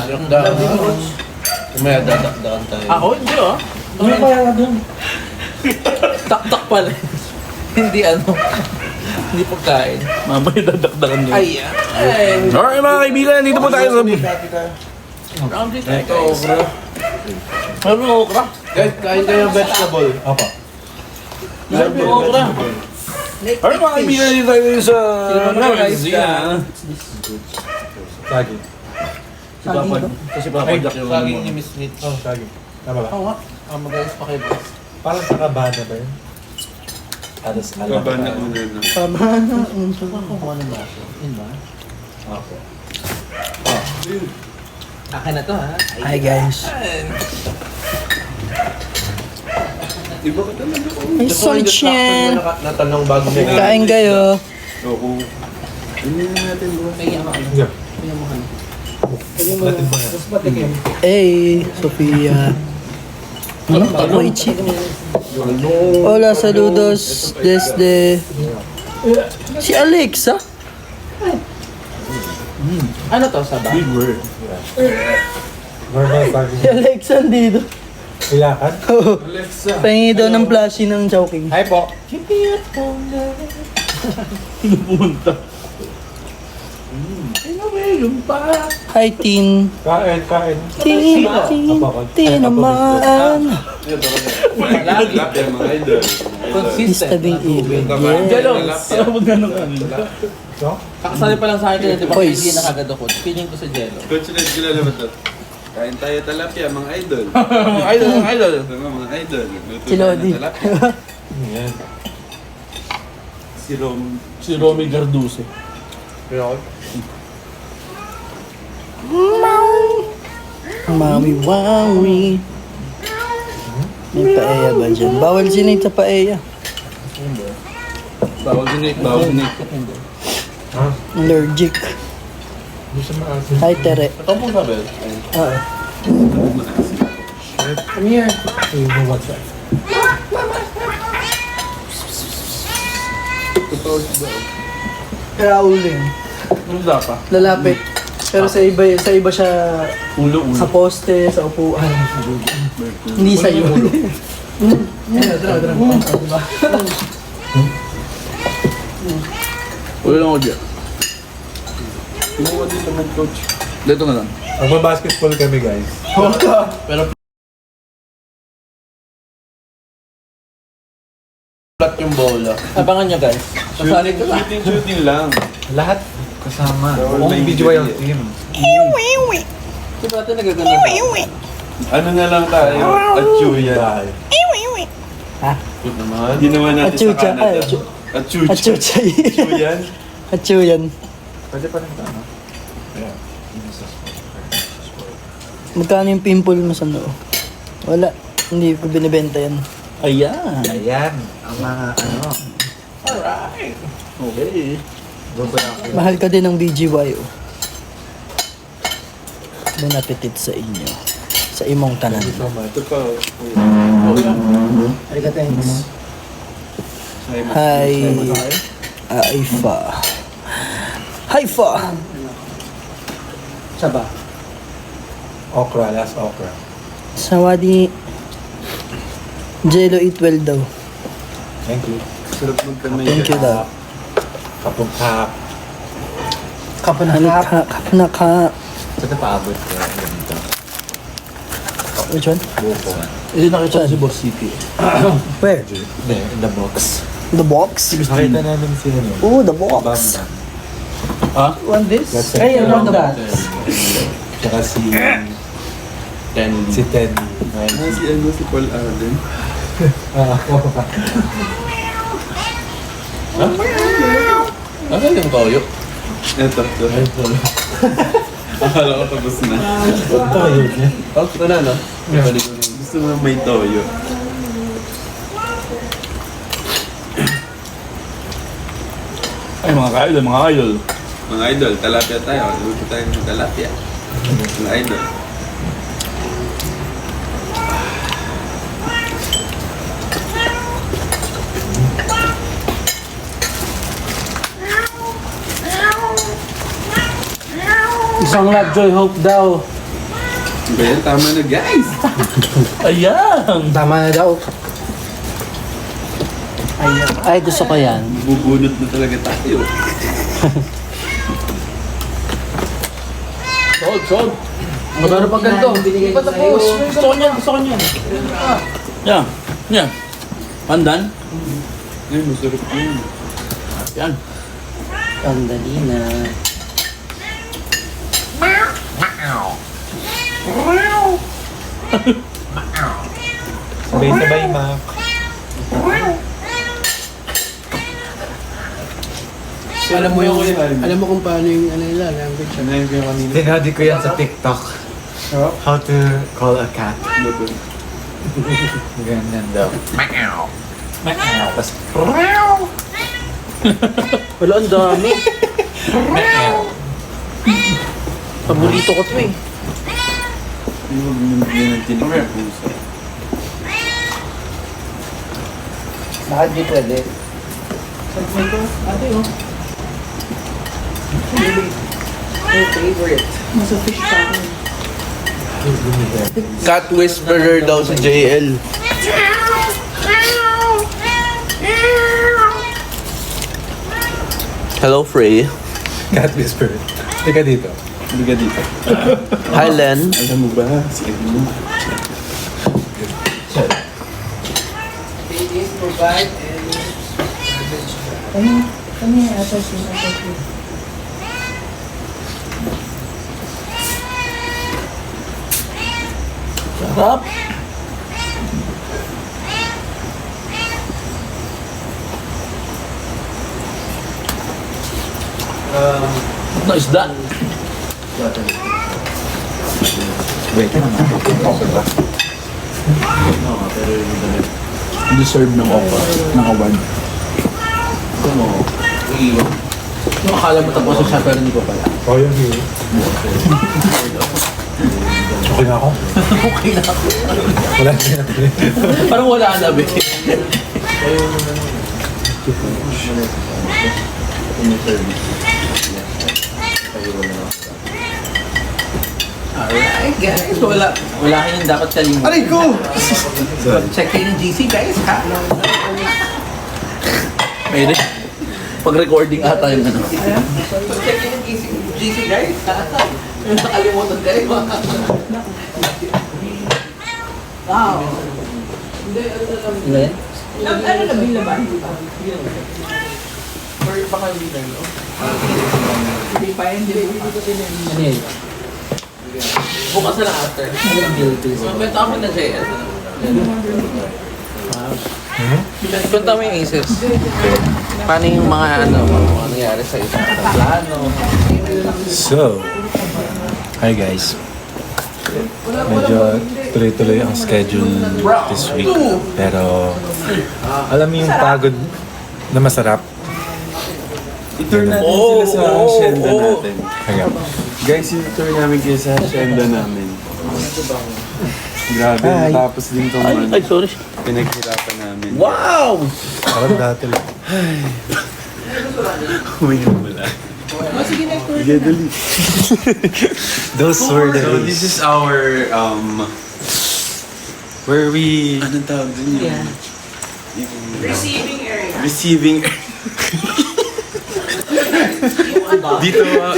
Dakdakan. May dadakdakan tayo. Ako, hindi oh. Ano kaya doon? Tak-tak pala. Hindi ano. Hindi pagkain. Mamaya dadakdakan niya. Ayan. Alright mga kaibigan, dito po tayo sa... Round this Ito, okra. Ano yung okra? Guys, kain kayo ng vegetable. Opo. Ano yung okra? Alright mga kaibigan, dito tayo sa... Rice. Saging. Kasi papadyak yung... Saging ni Miss Mitch. Oh, saging. Tama ba? Oo nga. Magayos pa kayo boss. Parang sa kabana ba yun? Alas alam. Babana una na. Pabana. Kukuha ng baso. Yun ba? Opo. Akin na to ha. Hi guys. Iba ka talaga ko. May sunshine. Natanong bago mo. Kain kayo. Oo. Hindi na natin bro. Kaya mo ano. Yeah. Kaya mo ano. Natin ba yan? Tapos patikim. Hey, Sofia. Koichi. Hola, saludos desde... Si Alexa? Ano to? Saba? Big word. Normal saging. Si Alexa dito. Ilakan? Alexa. Pahingi daw ng plushie ng Chowking. Hi po. Pumunta. Hi, Tin. Kain, kain. Tin naman. Tilapia mga idol. Consistent. Tabing ibig. Jalo. Tilapia. Ano ba ganun kanina? So? Kakasali pa lang sa akin kanina, di ba? Boys. Hindi nakagad ako. Feeling ko sa Jello. Coach Red, kilala ba ito? Kain tayo talapia mga idol. Idol, idol. Tama mga idol. Luto Si tayo Lodi. ng talapia. Yan. Si Rom. Si Romy Garduse. Mami Wowie. May paella ba dyan? Bawal sinate sa paella. Bawal dinig, bawal dinig. Ha? Allergic. Hindi siya maasin. Hi, Tere. Ito po sabi. Oo. Come here. You know what's that? Raul din. Ano dapat? Lalapit. Pero sa iba siya Ulo. sa poste, sa upuan. Hindi sa iyo. Ulo lang ako dyan. Kumuha din naman coach. Dito na lang. Magbabasketball kami guys. Pero flat yung bola. Abangan nyo guys. Kasali ko lang. Shooting lang. Lahat kasama. Bawal Buong may BGYL bibili. team. Ito natin nagaganda. Ano na lang tayo? Achuya. Dahil. Good naman. Hindi naman natin sa Achucha. Canada. Achucha. Achuchay. Achuyan. Achuyan. Pwede pa rin ito, ano? Yeah. Magkano yung pimple mo sa noo? Wala. Hindi ko binibenta yan. Ayan. Ayan. Ang mga ano. Alright. Okay. Doon pa na. Mahal ka din ng BGYO. Bon appetit sa inyo. Sa imong tanan. So much. Ito pa. Ariga, thanks. Simon. Hi. Haifa. Haifa. Saba. Okra, last okra. Sawadi. Jello eat well daw. Thank you. Sarap magtanay. Thank you daw. Kapunghap. Kapanaka. Kapanaka. Saan na paabot ko? Ganito. Which one? Buko. Hindi nakita si Boss City. Where? Hindi, in the box. The box? Nakita namin si ano. Oh, the box. Bamba. Want this? That's Ay, it. around that. Tsaka si... Ten. Si Ten. Si ano, si Paul Allen. Ano yung toyo? Ito. Akala ko tapos na. Tayo niya. Tapos ko na, no? Balik ko na. Gusto mo may toyo. Ay, mga ka-idol, mga idol. Mga idol, talapia tayo. Luto tayo ng talapia. Mga idol. Isang Love Joy Hope daw. Ganyan, tama na guys. Ayan! Tama na daw. Ay, gusto ko yan. Bubunot na talaga tayo. Sold! Magkano pag ganito? Hindi pa tapos. Gusto ko niyan. Yan. Yan. Pandan? Ay, masarap yun. Yan. Sandali na. Sabay-sabay, Mac. Alam mo kung paano yung ano nila, language. Sanayin ko yung kanina. Tinadi ko yan sa TikTok. How to call a cat. Ganyan daw. Tapos, Wala, ang dami. Paborito ko to eh. Hindi mo binibigyan ng tinik ng puso. Bakit di pwede? Cat whisperer daw si JL. Hello, Frey. cat whisper. Teka dito. Hindi ka dito. Hi, Len. Alam mo ba, si Edmo? Sarap! No isda. Wait, Deserve ng offer. Ng award. Yung akala mo tapos siya pero hindi ko pala. oh, yung hero. Okay na ako. Okay na ako. Wala na. Parang wala na ba? Alright guys, wala kayong dapat kalimutan. Aray ko! Check kayo ng GC guys ha. Pwede. Pag-recording ata yung ano. Check kayo ng GC guys ha. Yung nakalimutan kayo. Wow. Hindi, Ano yan? Ano na bilaban? Or baka hindi na no? Hindi pa yan, hindi pa. Ano yan? Bukas na lang after. So, benta kami na JS. Benta mo yung Aces. Paano yung mga ano, mga nangyari sa isang plano? So, hi guys. Medyo tuloy-tuloy ang schedule this week. Pero, alam mo yung pagod na masarap? I-tour natin sila sa hacienda natin. Kaya, Guys, i-tour namin kayo sa hacienda namin. Grabe, tapos din itong Ay, sorry. pinaghirapan namin. Wow! parang dati lang. Huminga wala. Sige, dali. Those were the So this days. is our, where we... Anong tawag din yun? Receiving area. Receiving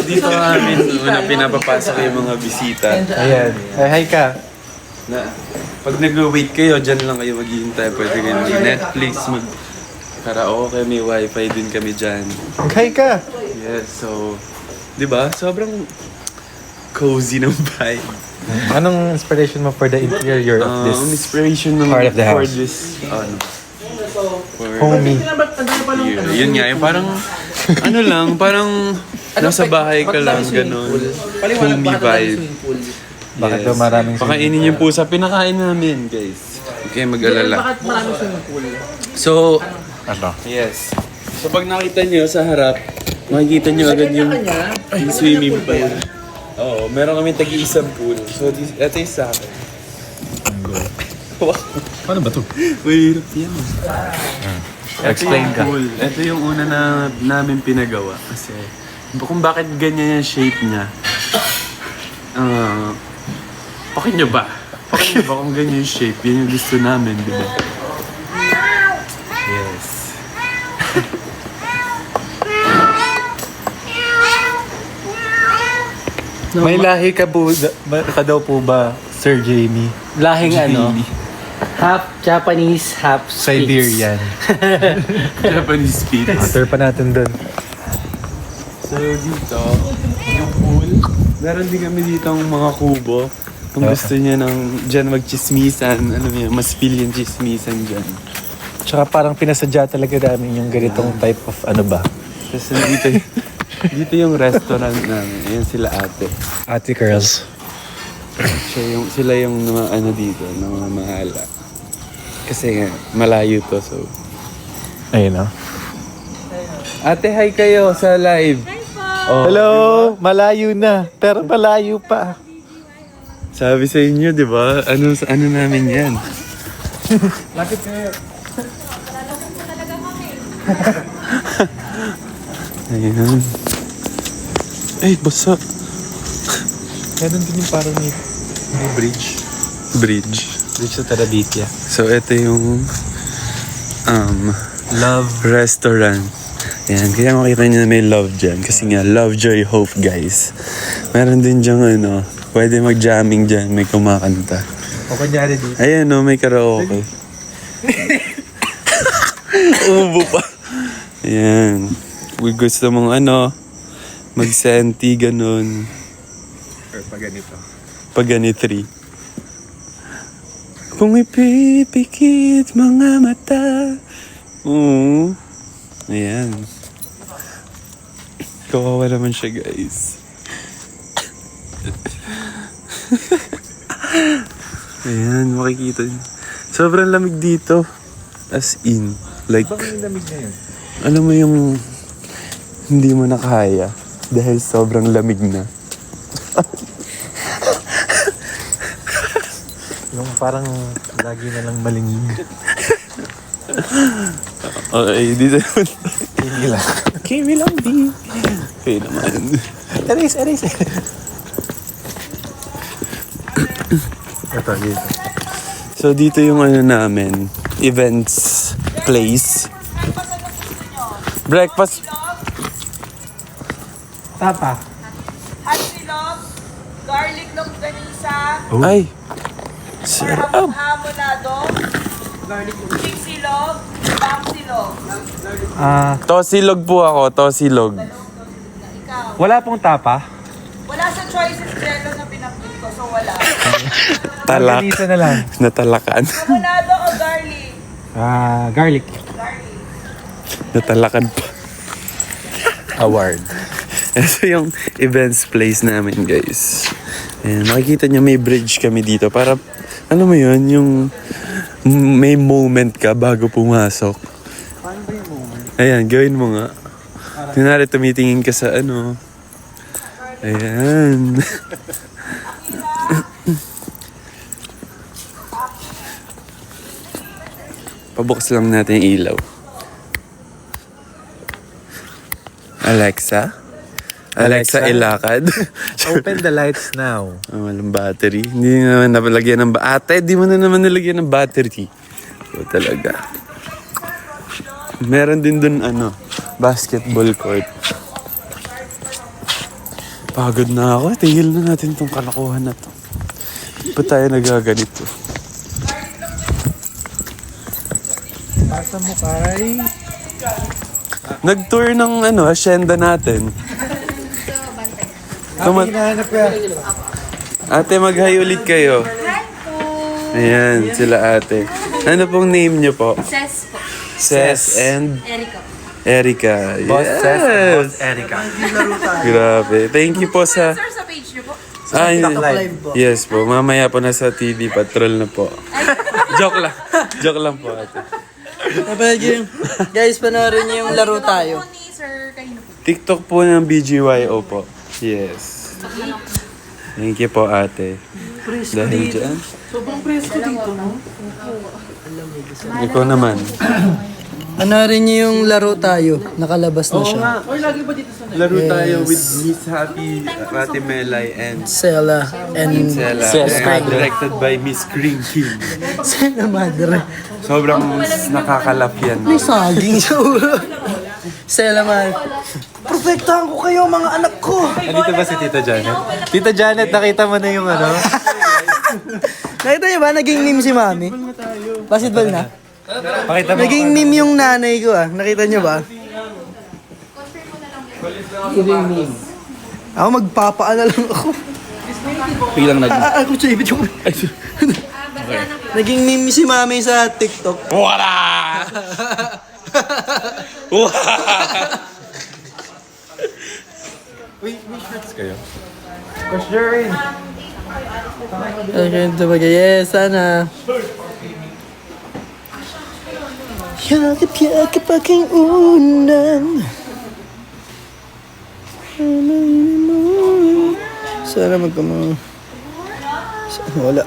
dito namin una pinapapasok yung mga bisita. Ayan. Hi ka. Na, pag nag-wait kayo, dyan lang kayo maghihintay. Pwede kayo mag-Netflix, mag-karaoke, may wifi din kami dyan. Hi ka. Yes, so, di ba? Sobrang cozy ng vibe. Anong inspiration mo for the interior of Ang this? inspiration ng part of the for house. this, for Homey. yun nga, yung parang, ano lang, parang nasa bahay ka lang, gano'n. Homey vibe. Bakit daw maraming Pakainin yung pusa, pinakain namin, guys. Okay, mag-alala. Bakit maraming swimming pool? So, Ano? yes. So, pag nakita nyo sa harap, makikita nyo agad yung swimming pool. Oo, meron kami tag-iisang pool. So, ito yung sa akin. Paano ba to? Mahirap yan. Explain ka. Pool. Ito yung una na namin pinagawa. Kasi, kung bakit ganyan yung shape niya. Okay nyo ba? Okay nyo ba kung ganyan yung shape? Yan yung gusto namin, di ba? Yes. May lahi ka daw po ba, Sir Jamie? Lahing ano, half Japanese, half Spitz. Siberian. Japanese Spitz. After pa natin dun. So dito, yung pool. Meron din kami dito ang mga kubo. Kung gusto niya ng dyan magchismisan, ano yun, mas feel yung chismisan dyan. Tsaka parang pinasadya talaga namin yung ganitong type of ano ba? Tapos dito yung restaurant namin. Ayan sila ate. Ate Curls. Sila yung mga ano dito, mga mahala. Kasi nga, malayo to, so. Ayun o. Ate, hi kayo sa live. Oh, Hello! Malayo na. Pero malayo pa. sabi sa inyo, di ba? Ano namin yan? Lapit kayo. Ayan. Ay, basa. Meron din yung parang may bridge. Bridge. Bridge sa Taraditya. So, ito yung Love. restaurant. Ayan, kaya makita nyo na may love dyan. Kasi nga, love, joy, hope, guys. Meron din dyan, ano, pwede mag-jamming dyan, may kumakanta. O kanyari dito. Ayan, no, may karaoke. Ubo pa. Ayan. Kung gusto mong, ano, mag-senti, ganun. Or pa ganito. Pagani 3. Pumipipikit mga mata. Oo. Ayan. Kawawa naman siya, guys. Ayan, makikita niyo. Sobrang lamig dito. As in. Like, Bakit yung lamig na yun? alam mo yung hindi mo na kaya dahil sobrang lamig na. Yung parang lagi na lang malingin. Okay, dito naman. Hindi lang. Kimi lang, di. Okay naman. Erase. Ito, dito. So, dito yung ano namin, events place. Breakfast. Tapa. Hot silog, garlic longganisa, Ay. or Sarap. hamonado, chick silog, bang silog. Tosilog po ako, tosilog. Ikaw. Wala pong tapa? Wala sa choices jello na pinakit ko, so wala. Talak. Ganito na lang. Natalakan. Hamonado o garlic? Garlic. Garlic. Natalakan pa. Award. Ito yung events place namin, guys. Ayan, makikita nyo may bridge kami dito para, alam mo yun, yung may moment ka bago pumasok. Paano ba yung moment? Ayan, gawin mo nga. Kunwari tumitingin ka sa ano. Ayan. Pabukas lang natin yung ilaw. Alexa? Alexa, ilakad. Open the lights now. Walang battery. Hindi naman nalagyan ng Ate, di mo na naman nalagyan ng battery. So, talaga. Meron din dun, ano, basketball court. Pagod na ako. Tigil na natin tong kalokohan na to. Pa tayo nagaganito. Pasa mo kay... Nag-tour ng, ano, hacienda natin. Hinahanap ka. Ate, mag-hi ulit kayo. Ayan, sila ate. Ano pong name niyo po? Ses po. Ses and Erica. Erica. Boss Ses and Yes. Boss Erica. Grabe. Thank you po sa... Sir, sa page niyo po. Ay, Live po. yes po. Mamaya po nasa TV Patrol na po. Joke lang. Joke lang po ate. Guys, panoorin niyo yung laro tayo. Ni Sir kanino po? TikTok po ng BGYO po. Yes. Thank you po ate. Dahil dyan. Sobrang presko dito, no? Ikaw naman. Ano rin niyo yung laro tayo? Nakalabas na Oo siya. nga. Laro tayo with Miss Happy, Ate Melay, and Sela and Sela. Sela. And directed by Miss Kring King. Sela Madre. Sobrang nakakalap yan. May saging siya. Sela Madre. Protektahan ko kayo mga anak ko. Andito ba si Tita Janet? Tita Janet, nakita mo na yung ano? Nakita niyo ba? Naging meme si Mami. Basketball na? Pakita mo. Naging meme yung nanay ko ah. Nakita niyo ba? Ako magpapaana lang ako. Biglang nag... Ako siya ibig yung... Naging meme si Mami sa TikTok. Wala! kayo. Okay, talaga. Yes, sana. Yakap-yakap aking unang. Sana magkamang... Wala.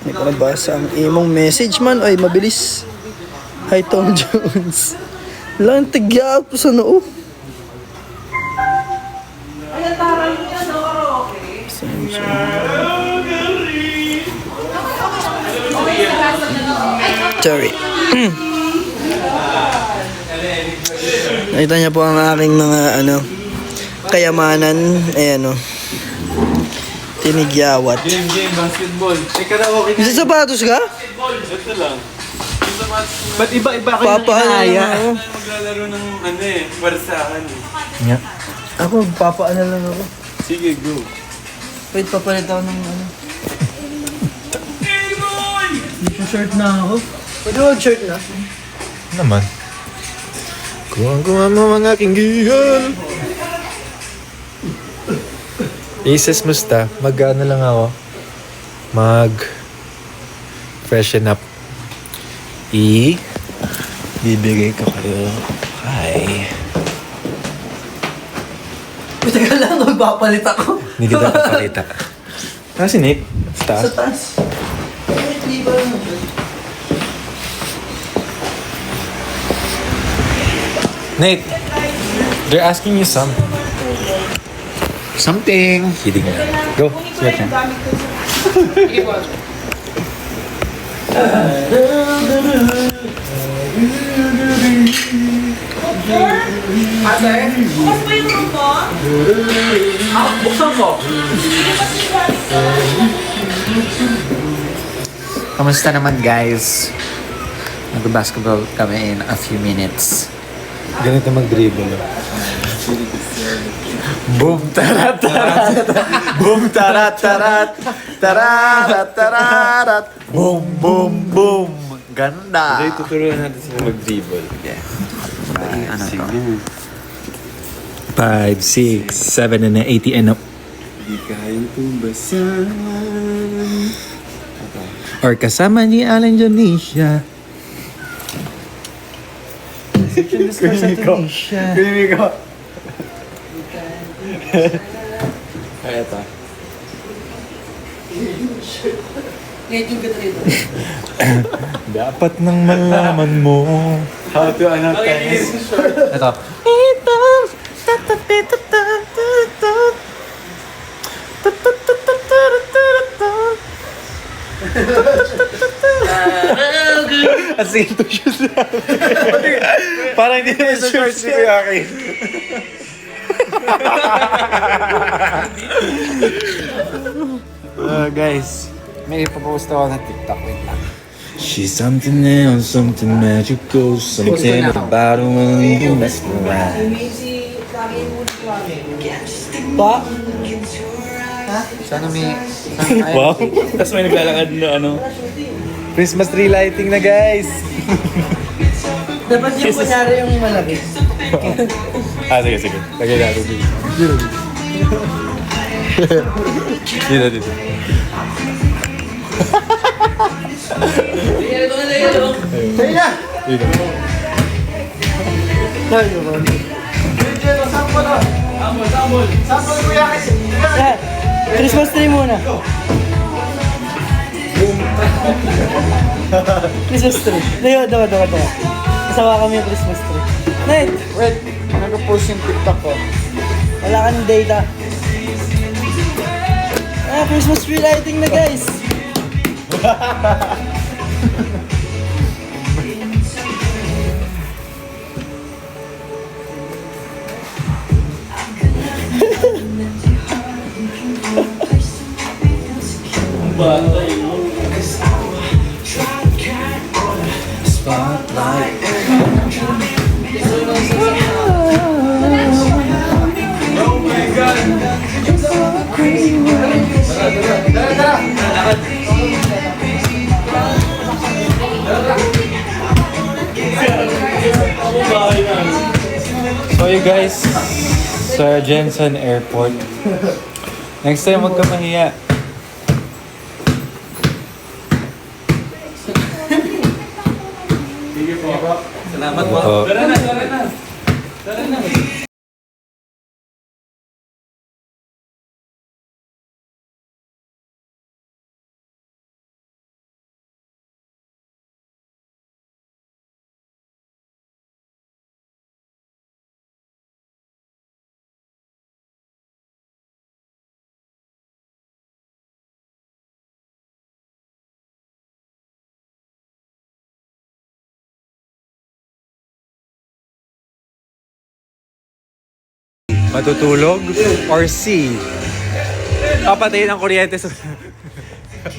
Hindi ko nabasa ang imong message man. Ay, mabilis. Hi, Tom Jones. Lang tigya ako sa noo. Sorry. Nakita niya po ang aking mga kayamanan. Ayan o. Tinigyawat. Game, basketball. Karaoke Isa sapatos ka? Ito lang. Ba't iba-iba kayo Papaaya. maglalaro ng pwersahan Yeah. Ako, papaana lang ako. Sige, go. Wait, papalit ako ng shirt na ako. Pwede mo shirt na? Naman. Kuha mo mga aking gihan. Aces, musta? Mag-ano lang ako. Freshen up. Bibigay ko kayo. Hi. Teka lang, magpapalit ako. Hindi kita papakita. Si Nick? Sa Sa taas? taas. Wait, di ba lang? Nate, they're asking you something. Kidding lang. Go. Sweat na. Bukas ba yung room mo? Buksan mo! Kamusta naman guys? Mag-basketball kami in a few minutes. Ganito mag-dribble. Boom, tarat, tarat. Boom, tarat, tarat. Tarat, tarat. Boom, boom, boom. Ganda. Okay, tuturuan natin sila mag-dribble. Yeah. Ano to? 5, 6, 7, and 80 and up. Di kayang tumbasan. Or kasama ni Alan Jonisha. Kaya ko. Kaya ito. Dapat nang malaman mo. How to tennis. Ito. As in, to shoes parang hindi na shorts si Kuya Akin. Guys. May ipopost ako ng TikTok. Wait lang. She's something else, something magical, something about her when you mess around. Pa? Sana may... Wow! Tapos may naglalakad na ano. Christmas tree lighting na, guys! Dapat yung kunyari yung malaki. Sige, sige. Lagay natin dito. Dito. Sa'yo na! Dito. Sa'yo naman. Christmas tree muna. Christmas tree. Dayo. sawa kami yung Christmas tree. Night! Wait, nag-post yung TikTok ko. Wala ka ng data. Christmas tree lighting na guys! So you guys, sa Jensen Airport. Next time, huwag ka mahiya. Salamat po. Matutulog or C? Papatayin ang kuryente sa...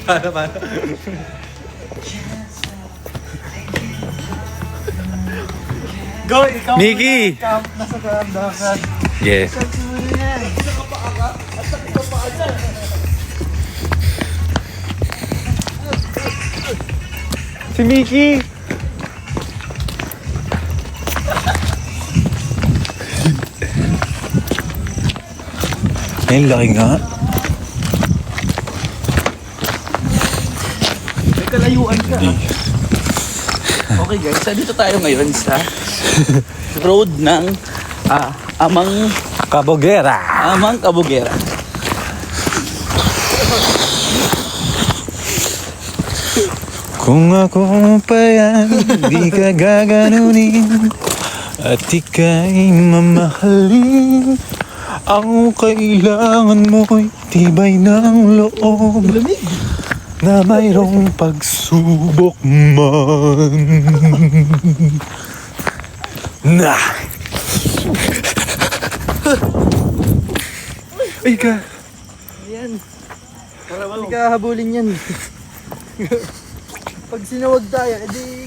Para. Go, ikaw Mickey! nasa karamdaman. Yes. Si Mickey! Ay, laki nga. May kalayuan ka. Okay guys, dito tayo ngayon sa road ng Amang Kabugera! Kabugera. Kung ako pa yan, di ka gaganunin at ika'y mamahalin. Ang kailangan mo'y tibay ng loob na mayroong pagsubok man. Na! Ay ka! Yan. Hindi ka habulin yan. Pag sinawag tayo, edi...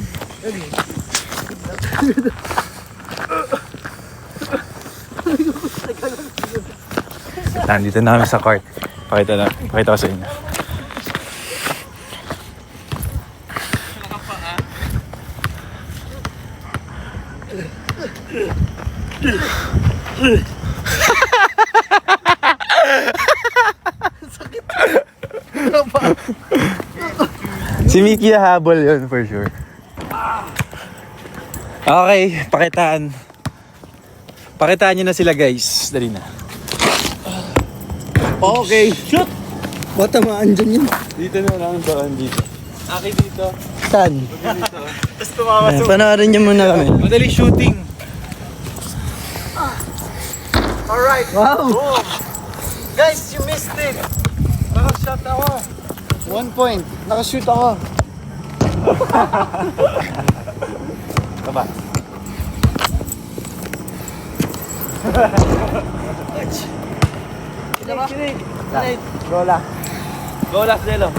Nandito na kami sa court. Pakita ko sa inyo. Si Mickey habol yun for sure. Okay, pakitaan. Pakitaan nyo na sila guys. Dali na. Okay. Shoot! Matamaan dyan yun. Dito na lang doon dito. Aki dito. Saan? Tapos tumawa sa... Panoorin niyo muna kami. Madali shooting. Alright. Wow! Guys, you missed it. Nakashot ako. 1 point. Nakashoot ako. Taba. Gola. Gola, Zelo.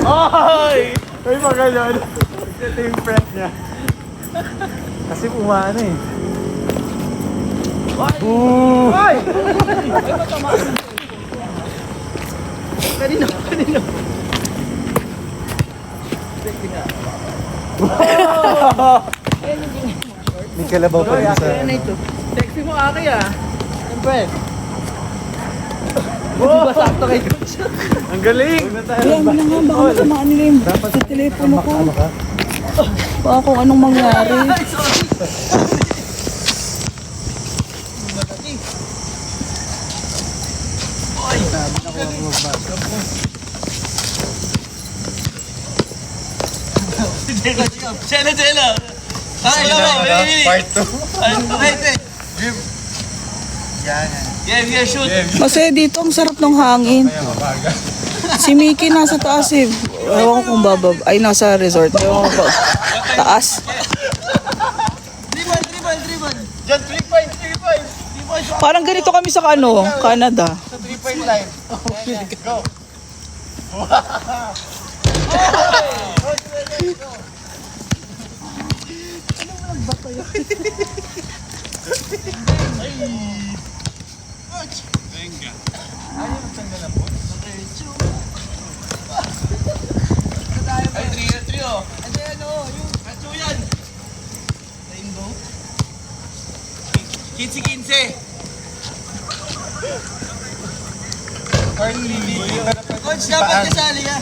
Ay! Ay, magayon. Ito yung friend niya. Kasi umano eh. Boo! Ay! Kanino? May kalabaw pa rin sa... Sexy mo, Aki ah. Siyempre. Di ba sakto kay Coach? Ang galing! Alam mo na nga, baka matamaan nila yung sa telepono ko. Baka kung anong mangyari. Jello. Part 2. Yeah, shoot. Masaya dito, ang sarap ng hangin. Si Mickey nasa taas eh. Ewan ko kung babab. Ay, nasa resort. Ewan ko. Taas. Dribble. John, 3 points. Parang ganito kami sa Canada. Sa 3-point line. Go. Ay, trio. Ano yan, yung kacho yan. Rainbow. 15. Coach, dapat kasali yan.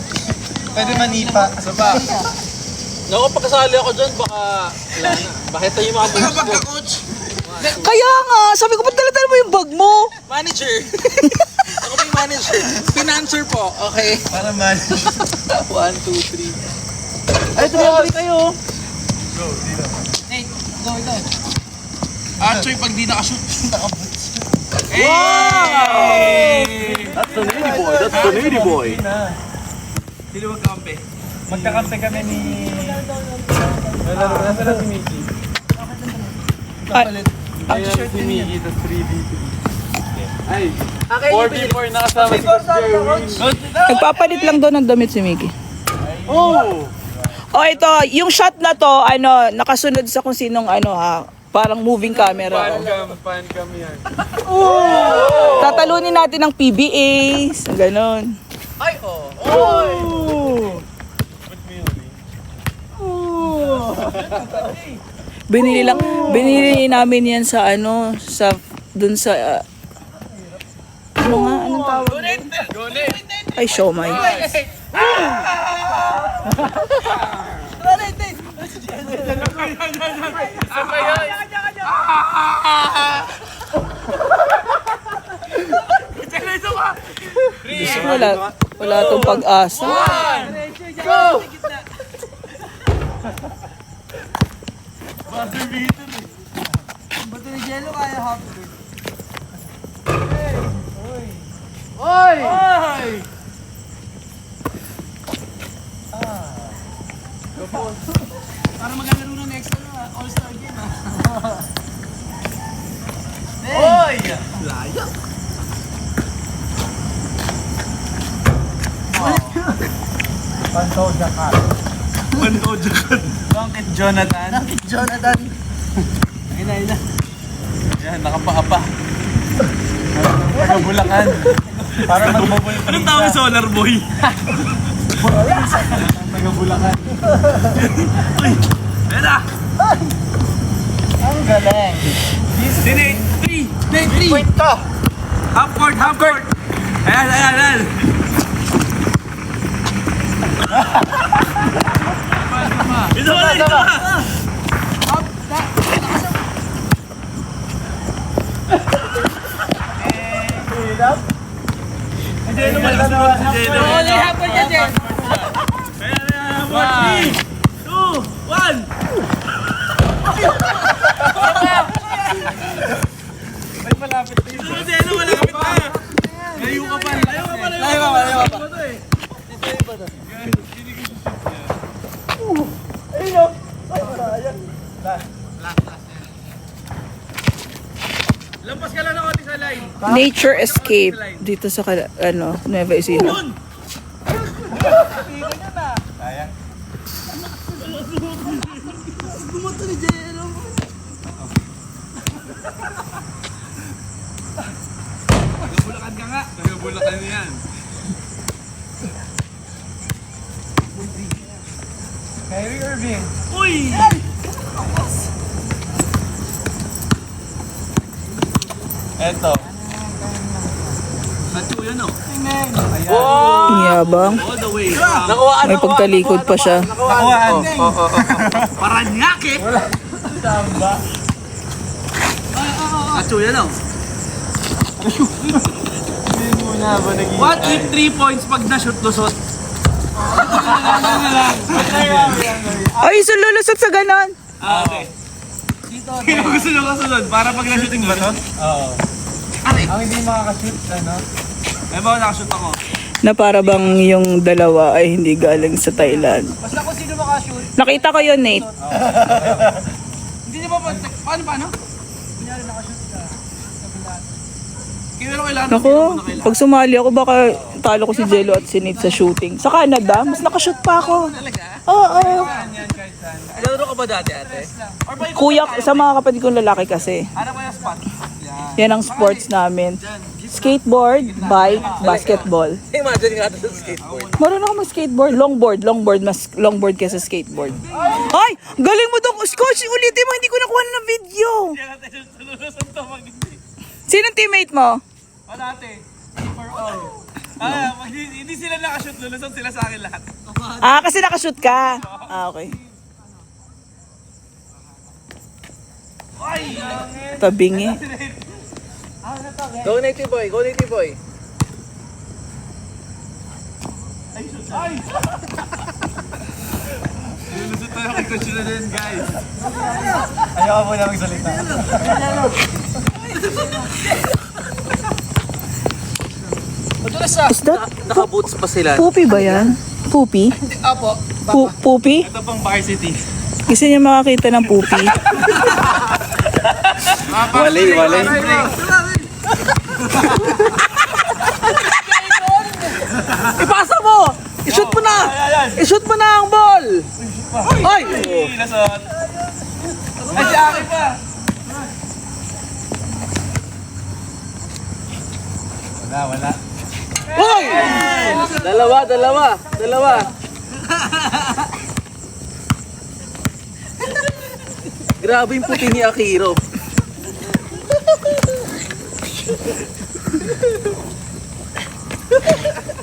Pwede manipa. Sa ba? Naku, pagkasali ako dyan, baka wala na. Bakit tayo yung mga moves ko? Coach? Kaya nga, sabi ko, ba't dala-dala mo yung bag mo? Manager. Ako ba yung manager? Financer po, okay. Para manager. 1, 2, 3. Ay, 3 kayo. Go, dito. Nate, go. Choy, pag di nakashoot, nakaboots. Wow! That's the nitty boy. Sino magkampi? Magkakampi kami ni... Nasa na si Mickey. Ayan si Mickey, tas 3v3. Ay, 4v4 nakasama si Coach Jerwin. Nagpapalit lang daw ng damit si Mickey. Oh! O ito, yung shot na to, nakasunod sa kung sinong parang moving camera. Fan cam yan. Tatalunin natin ng PBAs, ganon. Ay, oh. Ba't mo yun Binili namin yan sa dun sa, anong tawag? Ay, siomay. Wala tong pag-asa. Go! Bato ni Jello kaya half court. Oy! Para maglalaro ng next All-Star game Oy! Layo! Pantoja ka. Langkit Jonathan. Ina. Yan, nakapaapa. Taga Bulacan. Para magbubul. Anong tawag Solar Boy? Taga Bulacan. Pera! Ang galing. Dinate! 3! Point to. Half court! Ayan! Ito pa! Jello malasunod si Jello. Only hapon ka, Jello. Ayan. 3, 2, 1! Ay, malapit na yun. Jello, malapit na! Layo ka pa. Lampas ka lang ng konti sa line. Nature escape dito sa Nueva Ecija. Bulakan ka nga. Bulacan yan. Kyrie Irving. Uy! Eto. Sacho yan o. Yabang. All the way. May pagtalikod pa siya. Nakuhaan. Paranyake! Tamba. Sacho yan o. Hindi muna ba naging... What if 3 points pag na-shoot lusot? Ay, lulusot sa ganon. Sino gusto nyo kasunod? Para pag na-shooting ba to? Oo. Ang hindi makakashoot, ano? Eh ba, nakashoot ako. Na para bang yung dalawa ay hindi galing sa Thailand. Basta kung sino makashoot. Nakita ko yun, Nate. Hindi niyo ba, paano? Kunyari nakashoot ka. Pero kailangan Naku, pag sumali ako baka talo ko si Jello at si Nate sa shooting. Sa Canada, mas nakashoot pa ako. Oo. Laro ka ba dati, ate? Or ba Kuya, sa mga kapatid kong lalaki kasi. Ano ba yung spot? Yan ang sports namin. Skateboard, bike, basketball. Imagine nga ito sa skateboard. Marunong ako mag-skateboard. Longboard kesa skateboard. Ay! Galing mo dong, Scotch! Ulitin mo, hindi ko nakuha ng video. Sinong teammate mo? Wala, ate. For all. Hindi sila nakashoot, lulusot sila sa akin lahat. Ah, kasi nakashoot ka. Ah, okay. Tabingi. Go native boy, go native boy. Lulusot tayo kay Coach na din, guys. Ayaw mo na magsalita. Is that? Naka-boots pa sila. Pupi ba yan? Pupi? Apo. Pupi? Ito pang varsity. Gusto niya makakita ng pupi. Walay. Ipasa mo! I-shoot mo na! I-shoot mo na ang ball! Ay! Nasot. Ay, si Aki pa! Wala. Uy! Dalawa. Grabe yung puti ni Akiro.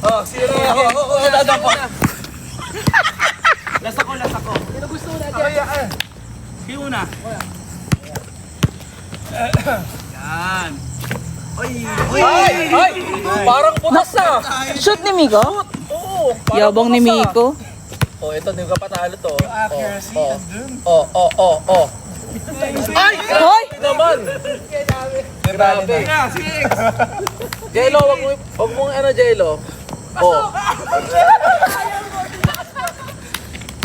Oh, sino na ako? Oo, dadampo. Last ako. Sino gusto mo natin? Sino una? Yan. Ay! Parang putas na! Shoot ni Miko? Oo! Yabang ni Miko. Oh, ito hindi ka patalo to. Oh. Ay! Hoy! Naman! Grabe. Jello, wag mong ano, Jello. Oh.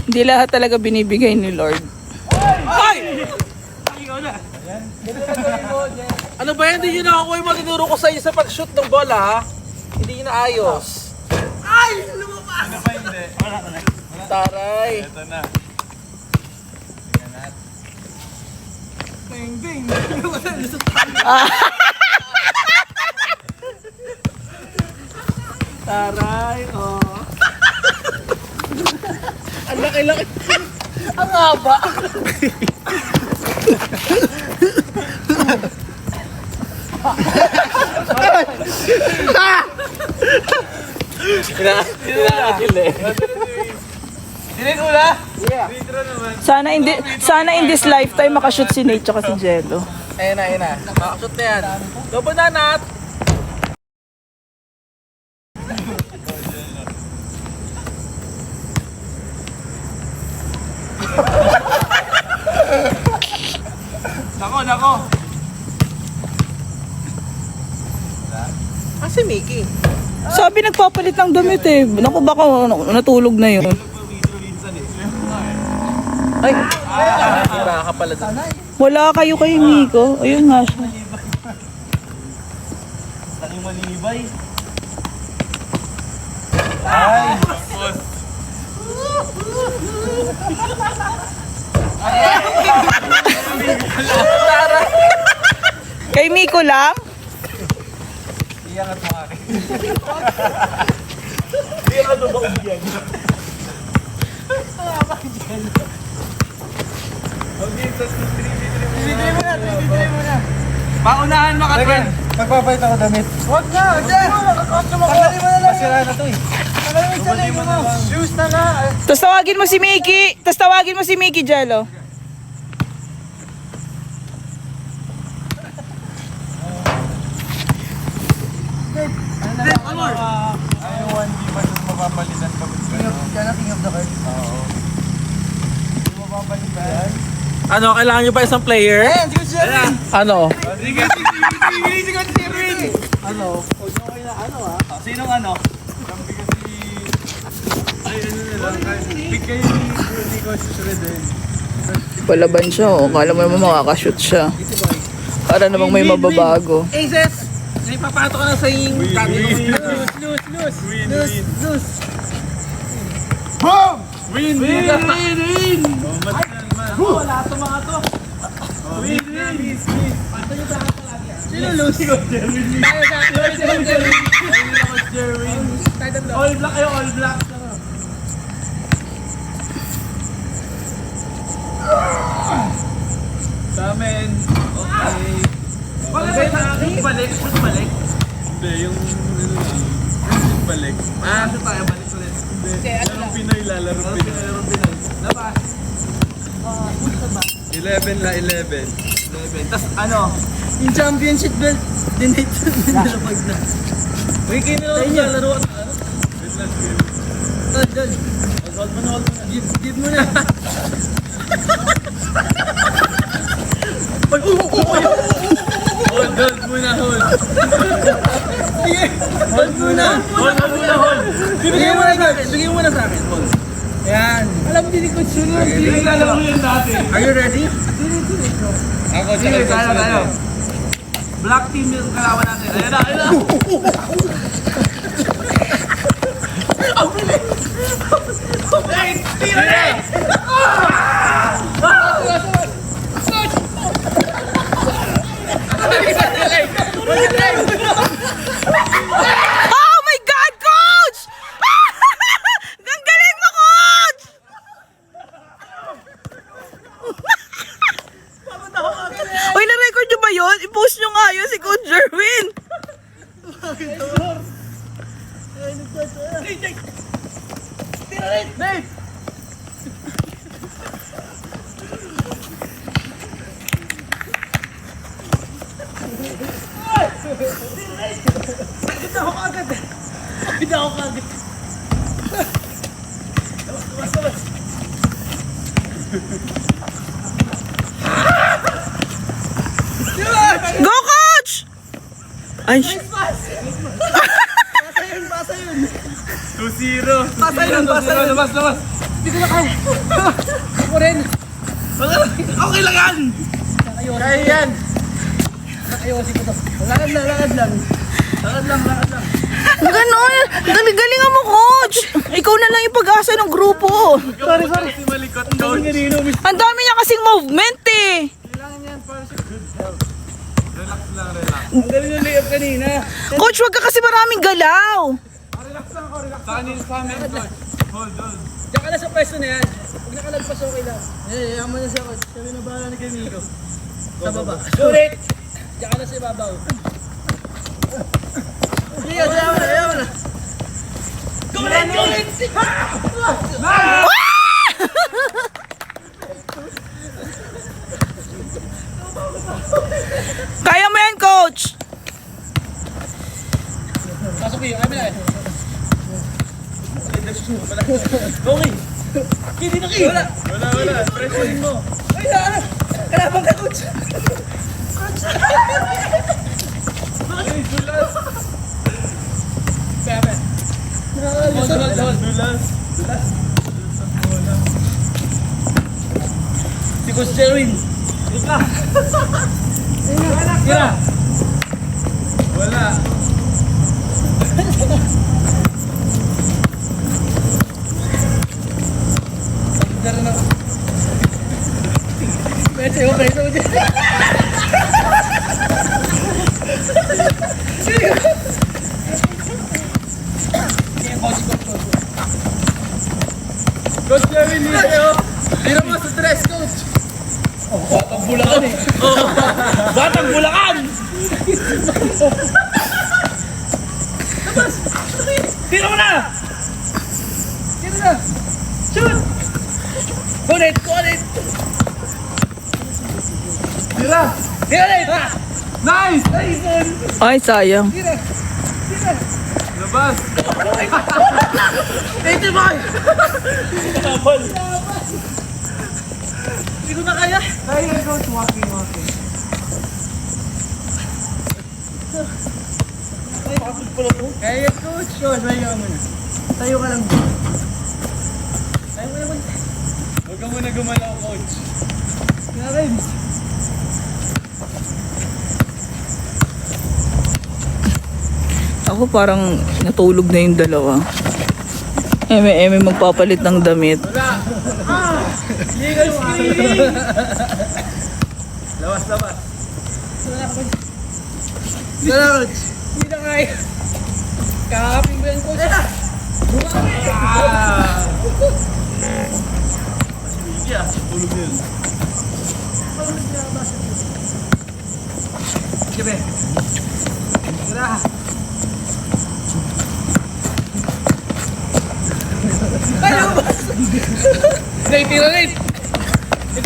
Hindi lahat talaga binibigay ni Lord. Ay! Ano ba yan? Hindi nyo nakakuha yung matinuro ko sa inyo sa pag-shoot ng bola, ha? Hindi nyo naayos. Ay! Lumabas! Ano pa hindi? Wala. Taray. Ito na. Taray, oh. Ang laki-laki. Ang haba. Inaakil eh. Dinig mo na? Sana in this lifetime makashoot si Nate tsaka si Jello. Ayun na. Makashoot na yan. Go po na, Nat. Nako. Si Mickey. Sabi nagpapalit ng damit eh. Naku, baka natulog na yun. Ay! Iba ka pala doon. Wala kayo kay Miko. Ayun nga siya. Laking malibay. Kay Miko lang? Iyangat mo akin. Paunahan makatren. Magpapait ako damit. Huwag na! Diyan! Tanggalin mo na lang. Masira na to eh. Tanggalin mo na lang. Shoes na na. Tapos tawagin mo si Mickey, Jello. Ayaw 1D pa yung mapapalitan pag Ano, kailangan nyo pa isang player? Ano? Sinong ano? Big kayo ni Coach Shredder. Palaban siya, oh. Kala mo naman makakashoot siya. Para namang may mababago. Aces! May papato ka na sa yung Win! Wala to mga to. Win! Sino lose? All black kayo, all black. Sa amin. Okay. Shoot balik. Hindi, yung ano lang. Yung balik. Shoot tayo, balik ulit. Hindi, larong Pinoy, lalaro Pinoy. Labas. 11 la 11. Tapos ano? Yung championship belt, dinate nilapag na. Uy, kayo na laro. Hold mo na. Give mo na. Hold muna. Bigyan mo na sa akin. Hold. Yan. Alam mo, hindi ko sunod. Hindi lalaro yan dati. Are you ready? Ako, Sige, tayo. Black team yung kalaban natin. Ayan na. Oh my God, Coach! Ang galing mo, Coach! Uy, na-record nyo ba yun? I-post nyo nga yun si Coach Jerwin. Go, Coach! Ay, 2-0. Labas. Okay lang yan! Kaya yan! Lakad lang. ganon. Galing-galingan mo, Coach. Ikaw na lang yung pag-asa ng grupo. Sorry. Si Malikot, coach. Ang dami niya kasing movement eh. Ang galing ng layup kanina. Coach, wag ka kasi maraming galaw. Sa amin, coach. Hold. Diyan ka na sa pwesto na yan. Huwag nakalagpas, okay lang. Yaman na siya, coach. Sabi na bahala ni Camilo. Sa baba. Sulit! Diyan ka na sa ibabaw. Sige, ayaw na. Gulit! Kaya mo yan, Coach. Pasok kayo, kami na eh. Okay. Hindi na kayo. Wala. Pressure mo. Ay, na. Kalaban ka, Coach. Dulas. Si Coach Jerwin. Wala. Coach Jerwin, dito. Tira mo sa dress, coach. Batang Bulacan! Tira mo na! Shoot! Kulit! Tira. Tira ulit! Nice! Ay, sayang. Ano Labas! Ito ba? Hindi ko na kaya. Kaya coach, walking. Kaya yan, coach. Coach, may ka muna. Tayo ka lang. Tayo ka lang. Huwag ka muna gumalaw, coach. Kaya rin. Ako parang natulog na yung dalawa. Eme magpapalit ng damit. Legal screening! Lawas. Hindi na, coach. Hindi na kaya. Kakapin mo yan, coach. Tulog yun. Sige, tira. Ayaw ba? Hindi, tira rin.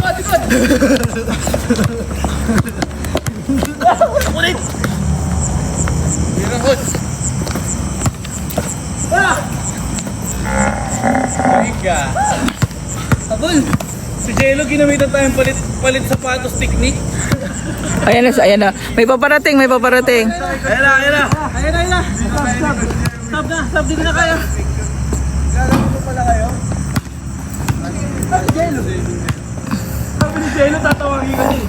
Likod. Ulit. Tira, coach. Higa. Abol. Si Jello, ginamitan tayong palit sapatos technique. Ayan na. May paparating. Ayan na. Stop, di na kaya. Gagawin mo pala kayo? Jello. Sabi ni Jello, tatawagin ka niya.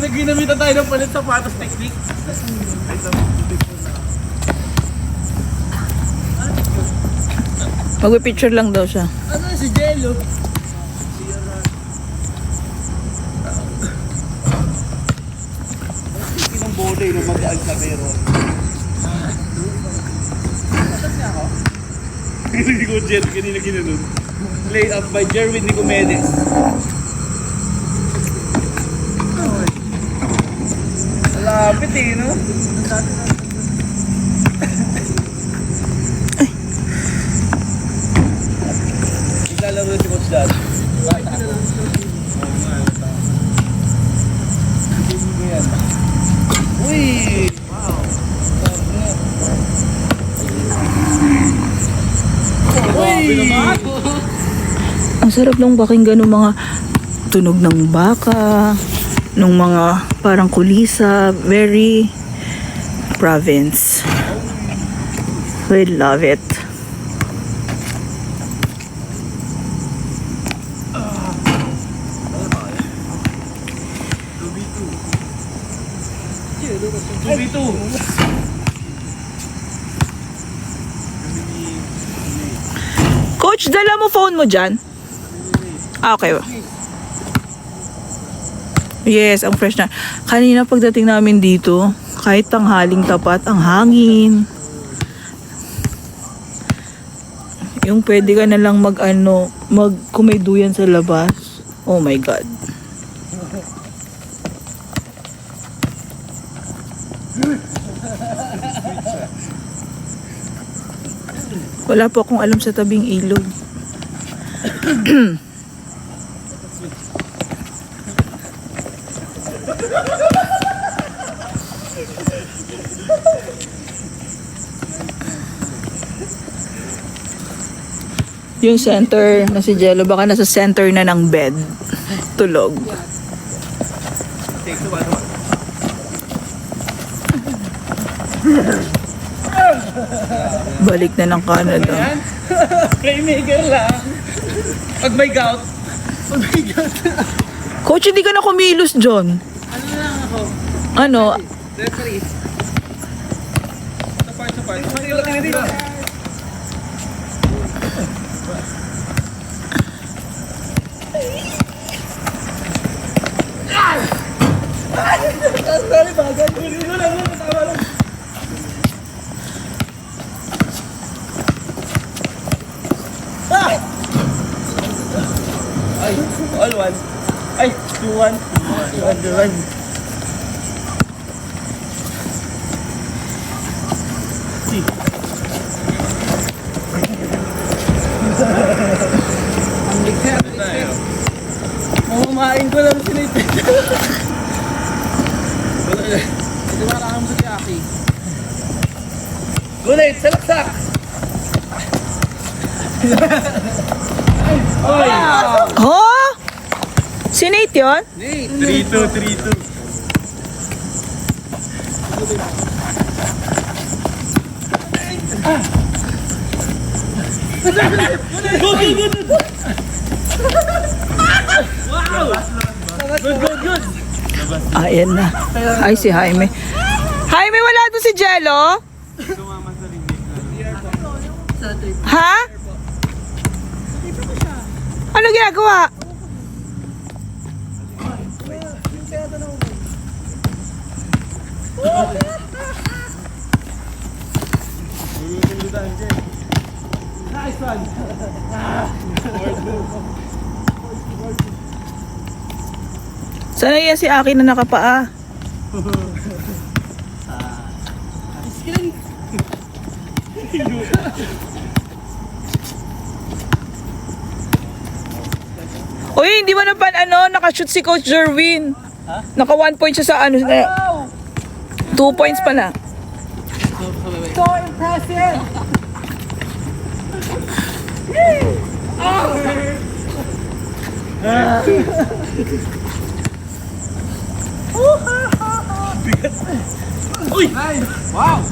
Ginamitan tayo ng palit sapatos technique. Magpipicture lang daw siya. Ano si Jello? Ang bola yung mag-aal sa pero. Hindi ko jet, kanina ginanun. Played up by Jerwin Nicomedes. Lapit eh, no? Naglalaro si Coach Dad. Uy! Ang sarap nung pakinggan ng mga tunog ng baka, ng mga parang kulisa, very province. We love it. Coach, dala mo phone mo dyan? Ah, okay. Yes, ang fresh na. Kanina pagdating namin dito, kahit tanghaling tapat, ang hangin. Yung pwede ka na lang kumayduyan sa labas. Oh my God. Wala po akong alam sa tabing ilog. Yung center na si Jello, baka nasa center na ng bed. Tulog. Balik na ng Canada. Playmaker lang. Pag may gout. Coach, hindi ka na kumilos, John. Ano na lang ako? Ano? Referee. Support. Marilak na dito. Sorry, bagay. Hindi ko lang. Tama lang. Ay, all one. Ay, 2-1. 2-1. Ang ligtas. Mamamain ko lang sila ito. Ito makakam sa Jackie. Good night, salamat! Ho? Si Nate yun? 3-2. Ayan na. Ay, si Jaime. Jaime, wala doon si Jello? Ha? Ano ginagawa? Sana yan si Aki na nakapaa. Uy, hindi mo na pa nakashoot si Coach Jerwin. Naka 1 point siya sa 2 points pala. So impressive!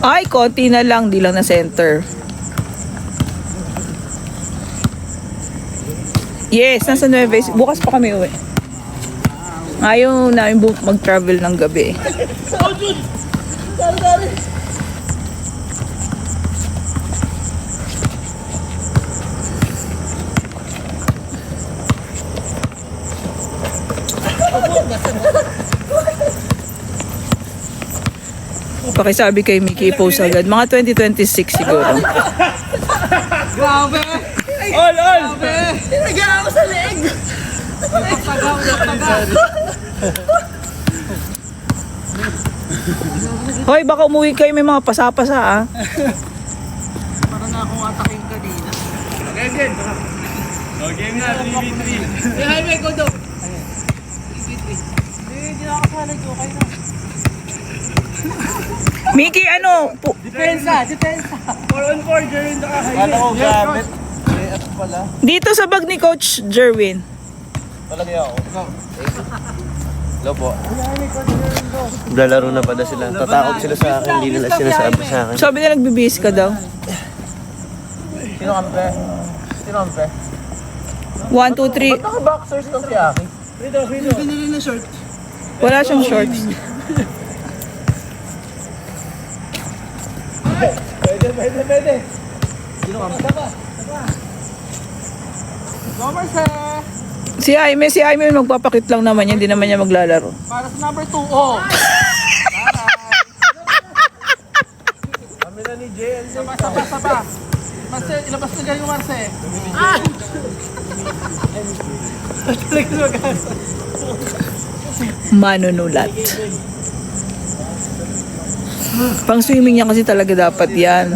Ay, konti na lang, di lang na center. Yes, nasa Nueva. Bukas pa kami uwi. Ayaw namin mag-travel ng gabi. Pakisabi kay Mickey, post agad. Mga 2026 siguro. Grabe! All! Tinagyan ako sa leg! Hoy, baka umuwi kayo may mga pasapasa ah. Para na akong ataking kanina. Okay na, 3v3. Jaime, go daw! 3v3. Hindi na ako salag. Okay na. Mickey, Depensa! 4-on-4, Jerwin na kahayin. Kala ko gamit. dito sa bag ni Coach Jerwin. Lalaro na pala sila. Tatakot sila sa akin, hindi nila sinasabi sa akin. Sabi nila nagbibihis ka daw. Sino kampe? 1, 2, 3. Naka-boxers lang si Aki. Binili na short. Wala siyang shorts. Pwede. Sino kampe? Gomers Si Jaime magpapakit lang naman yan, hindi naman niya maglalaro. para sa number 2. Oh! Kami na ni JL. Saba. Marce, ilabas na dyan yung Marce. Manunulat. Pang swimming niya kasi talaga dapat yan.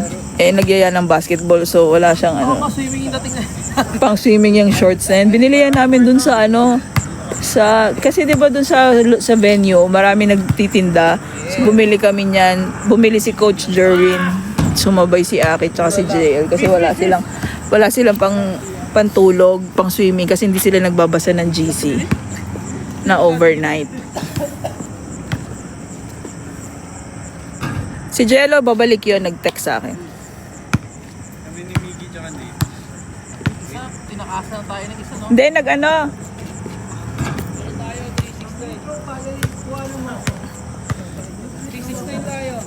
Nagyaya ng basketball so wala siyang Swimming yung dating na. pang swimming yung shorts na yan. Binili yan namin dun sa kasi 'di ba dun sa venue, marami nagtitinda. So, bumili kami niyan. Bumili si Coach Jerwin. Sumabay si Aki at si JL kasi wala silang pantulog, pang swimming kasi hindi sila nagbabasa ng GC na overnight. Si Jello babalik 'yon, nag-text sa akin. Kami ni Miggy tsaka Nate. Tinakasa na tayo ng isa, no? Hindi, nag-ano? Tayo, 369 tayo.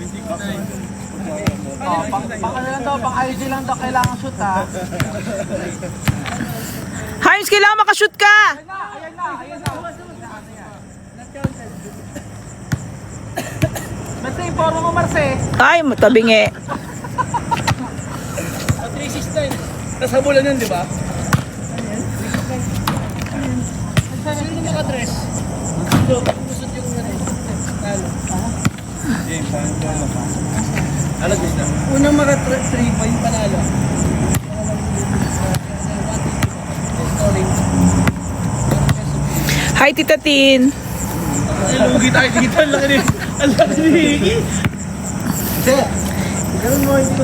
369. Pang ano lang daw, pang IG lang daw, kailangan shoot ha. Himes, kailangan makashoot ka! Ayan na. Marce, informa mo Marce. Ay, matabingi. 369. Nasa bulan yun, di ba? Sino yung nakadress? Kusot yung talo. Ano gusto? Unang mga 3 point panalo. Hi, Tita Tin. Lugi tayo dito. Ang laki ni Hiki. Ganun mo ito.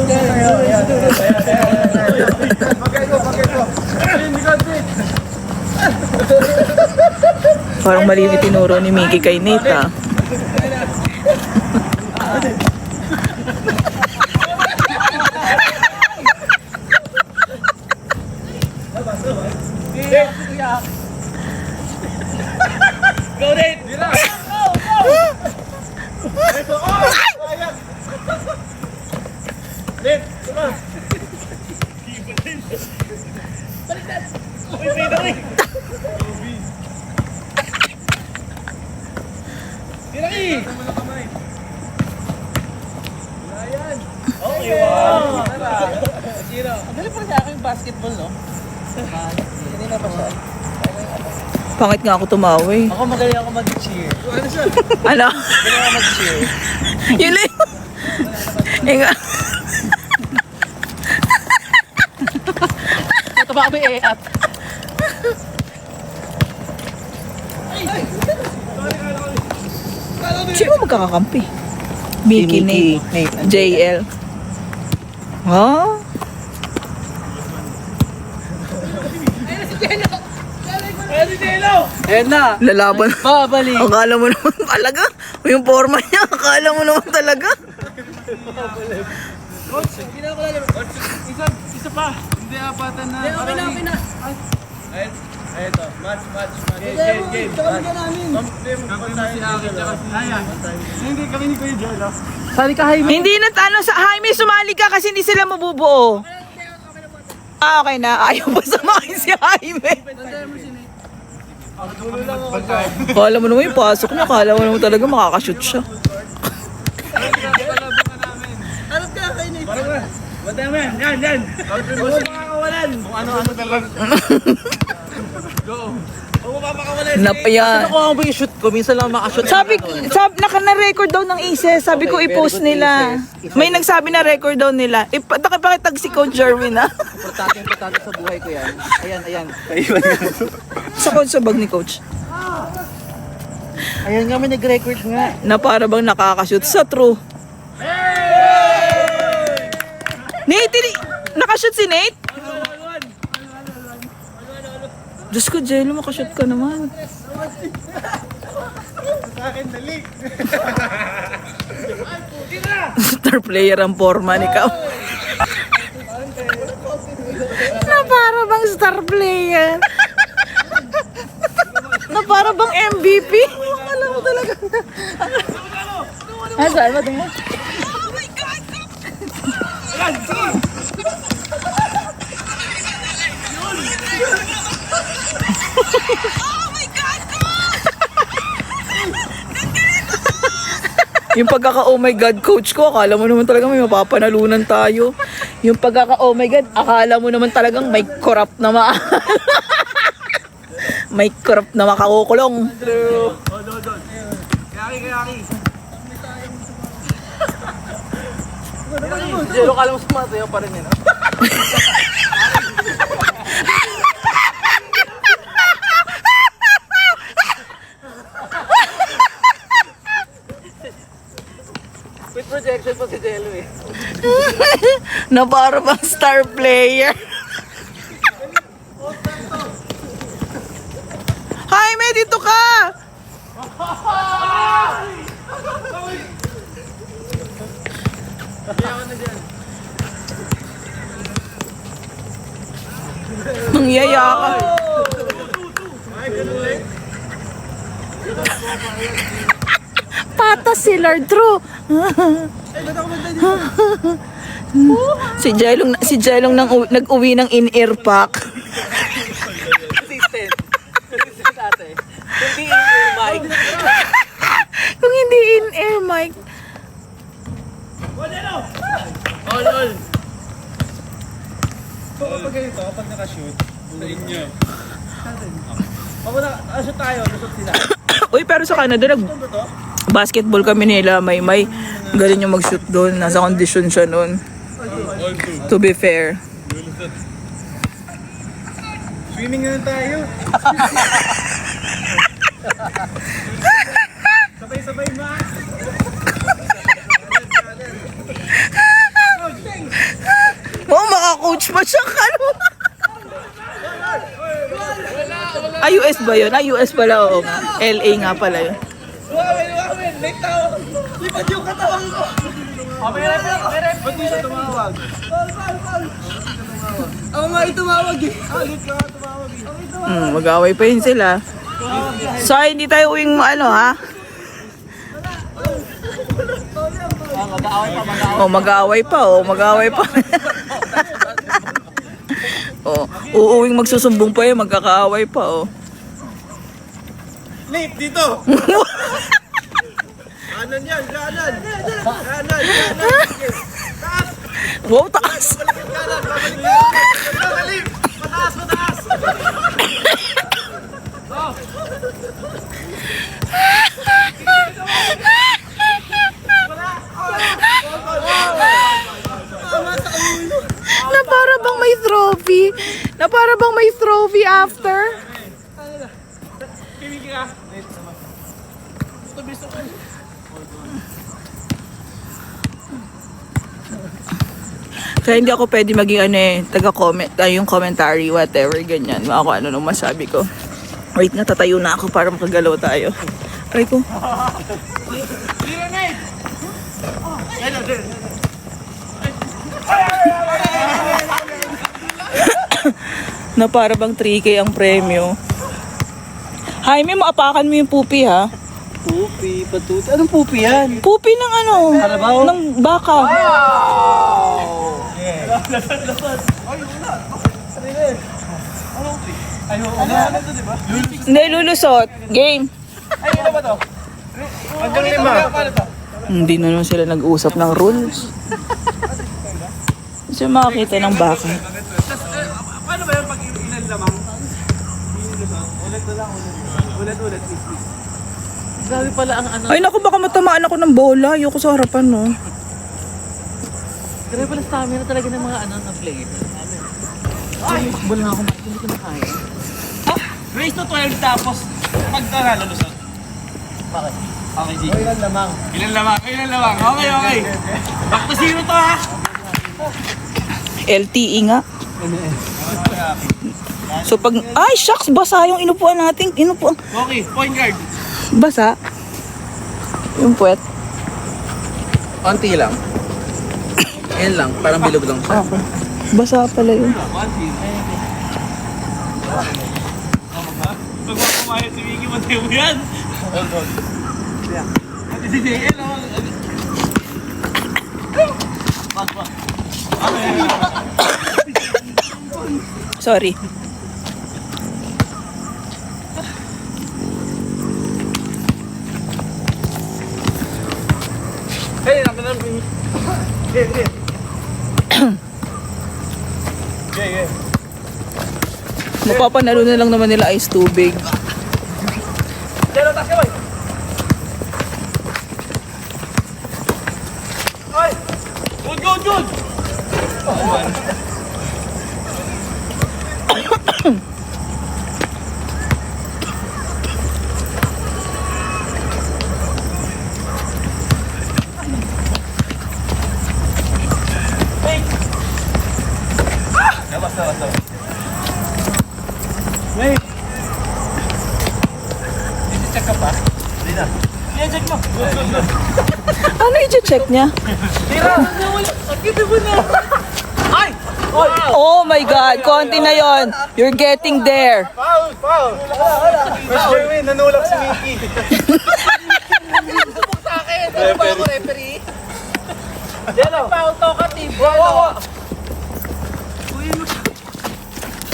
Parang mali yung itinuro ni Mickey kay Nate, ah. Pangit nga ako tumawi. Ako magaling ako mag-cheer. Ano? Magaling ako mag-cheer. Yun lang. Ega. Taba kami at Sino ba magkakakampi? Mickey, Nate, JL. Ha? Ayan na. Lalaban. Babalik. Akala mo naman talaga. O yung forma niya, akala mo naman talaga. Isa pa. Hindi apatan na. Okay na. Eto, match. Game. Hindi kami ni Kuya Jello. Sali ka, Jaime. Hindi na ano sa Jaime, sumali ka kasi hindi sila mabubuo. Ah, okay na. Ayaw pa sumakin si Jaime. Kala mo naman yung pasok niya. Kala mo naman talaga makakashoot siya. Harap ka kayo ni. Yan. Huwag makakawalan. Kung ano-ano talaga. Go. Huwag mapapakawalan. Napayan. Ako ang shoot ko. Minsan lang makashoot. Sabi naka-record daw ng ISES. Sabi ko i-post nila. May nagsabi na record daw nila. Nakipakitag si Coach Jerwin, ha? Importante sa buhay ko yan. Ayan. Sa bag ni Coach. Ayan nga, may nag-record nga. Na para bang nakakashoot. Sa true. Nate, nakashoot si Nate? Diyos ko, Jello, makashoot ka naman. Star player ang forma ni Kao. Na para bang star player. Na para bang MVP. Alam mo talaga. Saan ba tingnan? Yung pagkaka-oh my God coach ko, akala mo naman talaga may mapapanalunan tayo. Yung pagkaka-oh my God, akala mo naman talagang may corrupt na may corrupt na makakukulong. Kayaki. Jello, kala mo sumasayaw pa rin yun. With projection pa si Jello eh. Na para bang star player. Jaime, dito ka! Nangyaya ka. Patas si Lord True. si Jelong nag-uwi ng in-ear pack. Assistant ate. Hindi in-ear mic. Kung hindi in-ear mic. All. So kapag ganito, kapag nakashoot, sa inyo. Kapag nakashoot tayo, lusot sila. Uy, pero sa Canada, basketball kami nila. May galing yung mag-shoot doon. Nasa kondisyon siya noon. To be fair. Swimming na tayo. Sabay-sabay ma. Oh, makakuha Coach Machak, ano? US ba yun? US pala, oo nga. LA nga pala yun. Late tao. Lipat yung katawan ko. May rep. Ba't di siya tumawag? Ako nga itumawag eh. Late ka nga tumawag eh. Mag-away pa yun sila. So, hindi tayo uwing ano, ha? Mag-away pa. Uuwing magsusumbong pa yun, magkakaaway pa, Late dito. Kanan yan, kanan. Wow, taas! Kanan, babalik. Mataas. Na para bang may trophy? Na para bang may trophy after? Kaya hindi ako pwede maging taga-comment, yung commentary, whatever, ganyan. Ako ano nung masabi ko. Wait nga, tatayo na ako para makagalaw tayo. Aray ko. Na para bang 3K ang premyo. Jaime, maapakan mo yung pupi, ha? Pupi, patuti. Anong pupi yan? Pupi ng ano? Kalabaw? Ng baka. Hindi, lulusot. Game. Hanggang 5. Hindi na naman sila nag-usap ng rules. Gusto makakita ng baka. Paano ba yun pag ilan lamang? Ulit, please. Grabe pala ang ano. Ay naku, baka matamaan ako ng bola. Ayoko sa harapan, no? Grabe pala stamina talaga ng mga ano na player. Bula na ako, hindi ko na kaya. Race to 12 tapos pag tara, lulusot. Bakit? Okay, G. Ilan lamang. Okay. Back to zero to, ha? LTE nga. So pag... Ay, shucks! Basa yung inupuan natin. Okay, point guard. Basa. Yung puwet. Konti lang. Ayan lang, parang bilog lang siya. Okay. Basa pala yun. Pag kumain si Vicky, matay mo yan. Si JL, Sorry. Hey, naman Yeah. Mapapanalo na lang naman nila ice tubig. Jero, taas ka, boy. Ay! Good! Labas. Wait! I-check ka pa? Hindi na. I-check mo. Ano i-check niya? Tira! Akita mo na! Ay! Oh my God! Konti na yon. You're getting there. Foul! First Jerwin, nanulak si Mickey. Subok sa akin! Ano ba ako, referee? Jello! Foul to ka, team! Wow!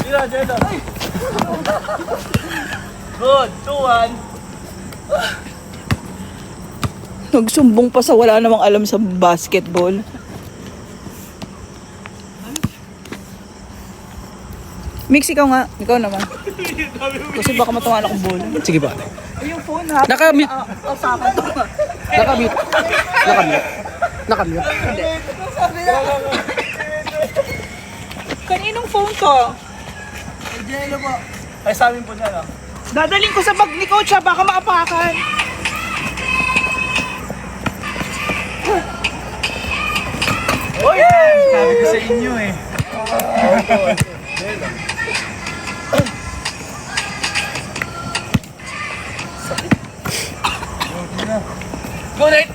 Tira, Jello! Good! 2-1. Nagsumbong pa sa wala namang alam sa basketball. Mix, ikaw nga. Ikaw naman. Kasi baka matamaan akong bola. Sige ba? Yung phone ha? Nakamute. Usapan to. Nakamute. Hindi. Kaninong phone to? Jello po. Ay, sa amin po dyan, ah. Dadaling ko sa bag ni Coach ha, baka maapakan. Oy! Sabi ko sa inyo, eh. Go, Nate!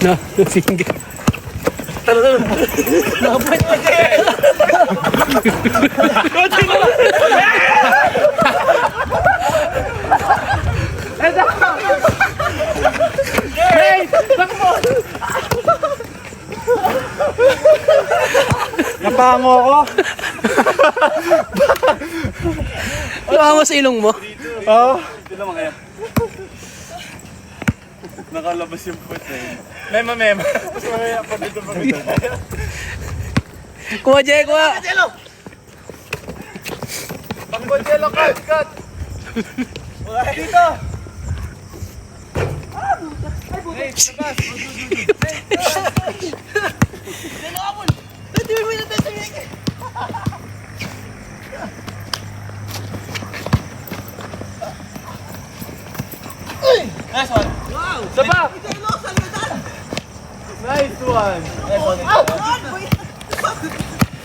No, sige. Napango ako. Wala mo sa ilong mo. Oo. Dito naman kayo. Nakalabas yung puto eh. Mema. Mas mamaya pa dito. Kuha, Jay, kuha. Pangko, Jello, cut! Dito! Nice one. Sapa! Nice one!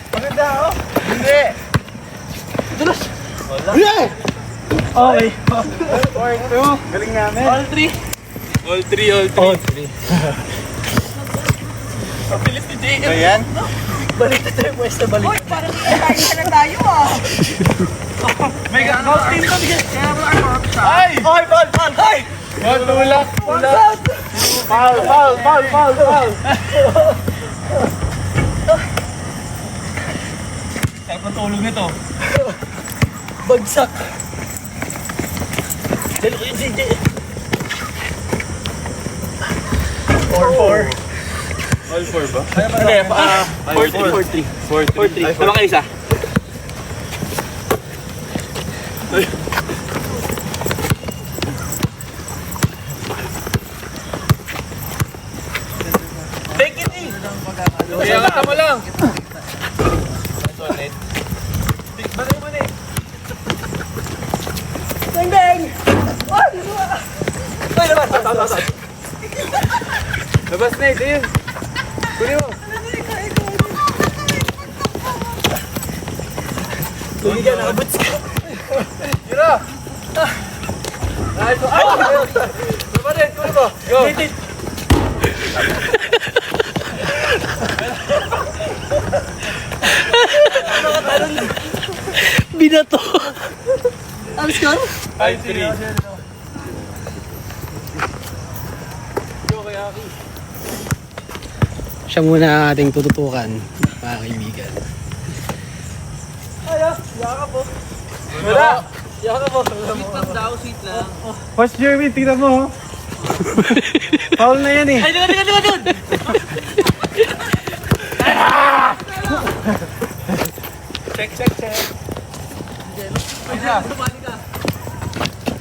Maganda ako? Hindi! Okay. 4-2. Galing namin. All three. All three. Pabilis ni Jay. Ayan. Balik na tayo, pwesta balik. Uy, parang iihayin na tayo ah. May gagawin team to. Ay! Okay, foul! Ay! Tulak! Foul! Kaya patulog nito. Bagsak. Dalo ko yung Jay. 4-4. All 4 ba? Hindi, 4-3. Tama kayo isa. Take it in! Kaya kata mo lang! Bagay mo na eh. Labas na eh! Kunin mo! Tumigan, nakabuts ka. Tira! Nice! Ay! Labas na! Kunin mo! Go! Binato. Ang score? 5-3. Siya muna ang ating tututukan, mga kaibigan. Wala! Sweet lang. Watch Jeremy, tingnan mo! Foul na yan eh! Ay, dun! Check!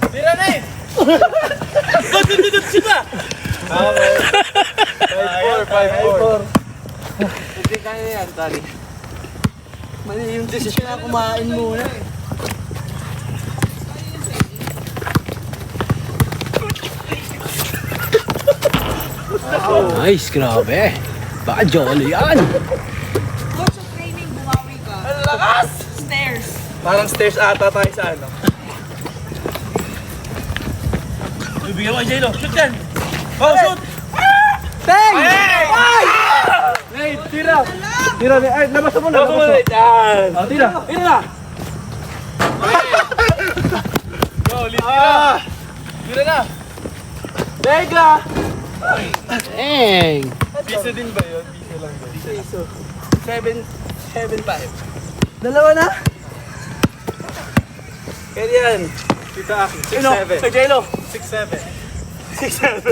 Tira na eh! Dun, siya! 5-4. Hindi kaya yan, Tari. Mali yung desisyon na kumain muna eh. Nice, grabe. Baka jolly yan. Coach of training, bumawi ka. Ang lakas! Stairs. Parang stairs ata tayo sa ano. Bibigyan mo kay J-Lo. Shoot yan! Oh, shoot! Teng! Nate, tira! Tira, ay, labas mo na! Labas mo na! Yan! Oh, tira! Tira na! Go, tira! Tira na! Tega! Teng! Piso din ba yun? Piso lang ba? Piso. 7-5. Dalawa na? Kaya yan. Tita Aki, Sino? 6-7. Kay J-Lo. 6-7.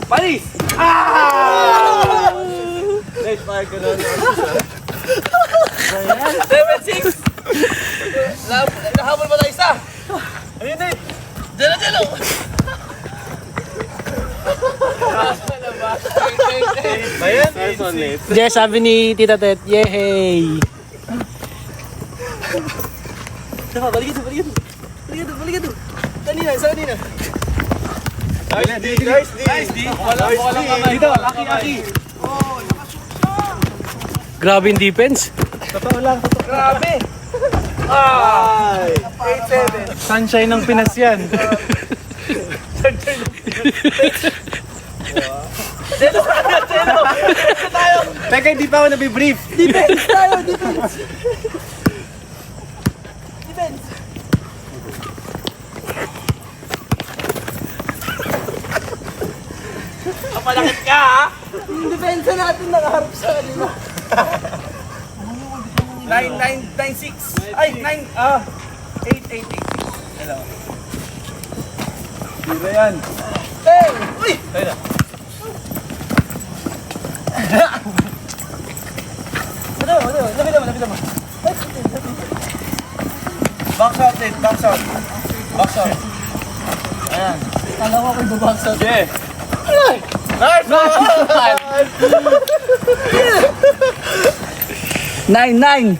Paris! Ah! Nate, fire ka na. 7-6! Nahabol ba tayo isa? Ayun Nate! J-Lo! Bayan, nice one, Nate. Jess, sabi ni Tita Tet, yehey! Balik ito. Kanina, isa kanina. Nice, D. Walang kamay. Dito, aki. Grabe yung defense. Grabe. Ay! 8-7. Sunshine ng Pinas yan. Teka, hindi pa ako nabibrief. Malakit ka, ha? Yung depensa natin nakaharap sa kanila. 9-9-9-6. Ay, 8-8-8-6. Hello. Tira yan. Hey! Uy! Lapit mo. Box out, Ted. Box out. Ayan. Kala ko ako'y babox out. Yeah. Nice! 9-9.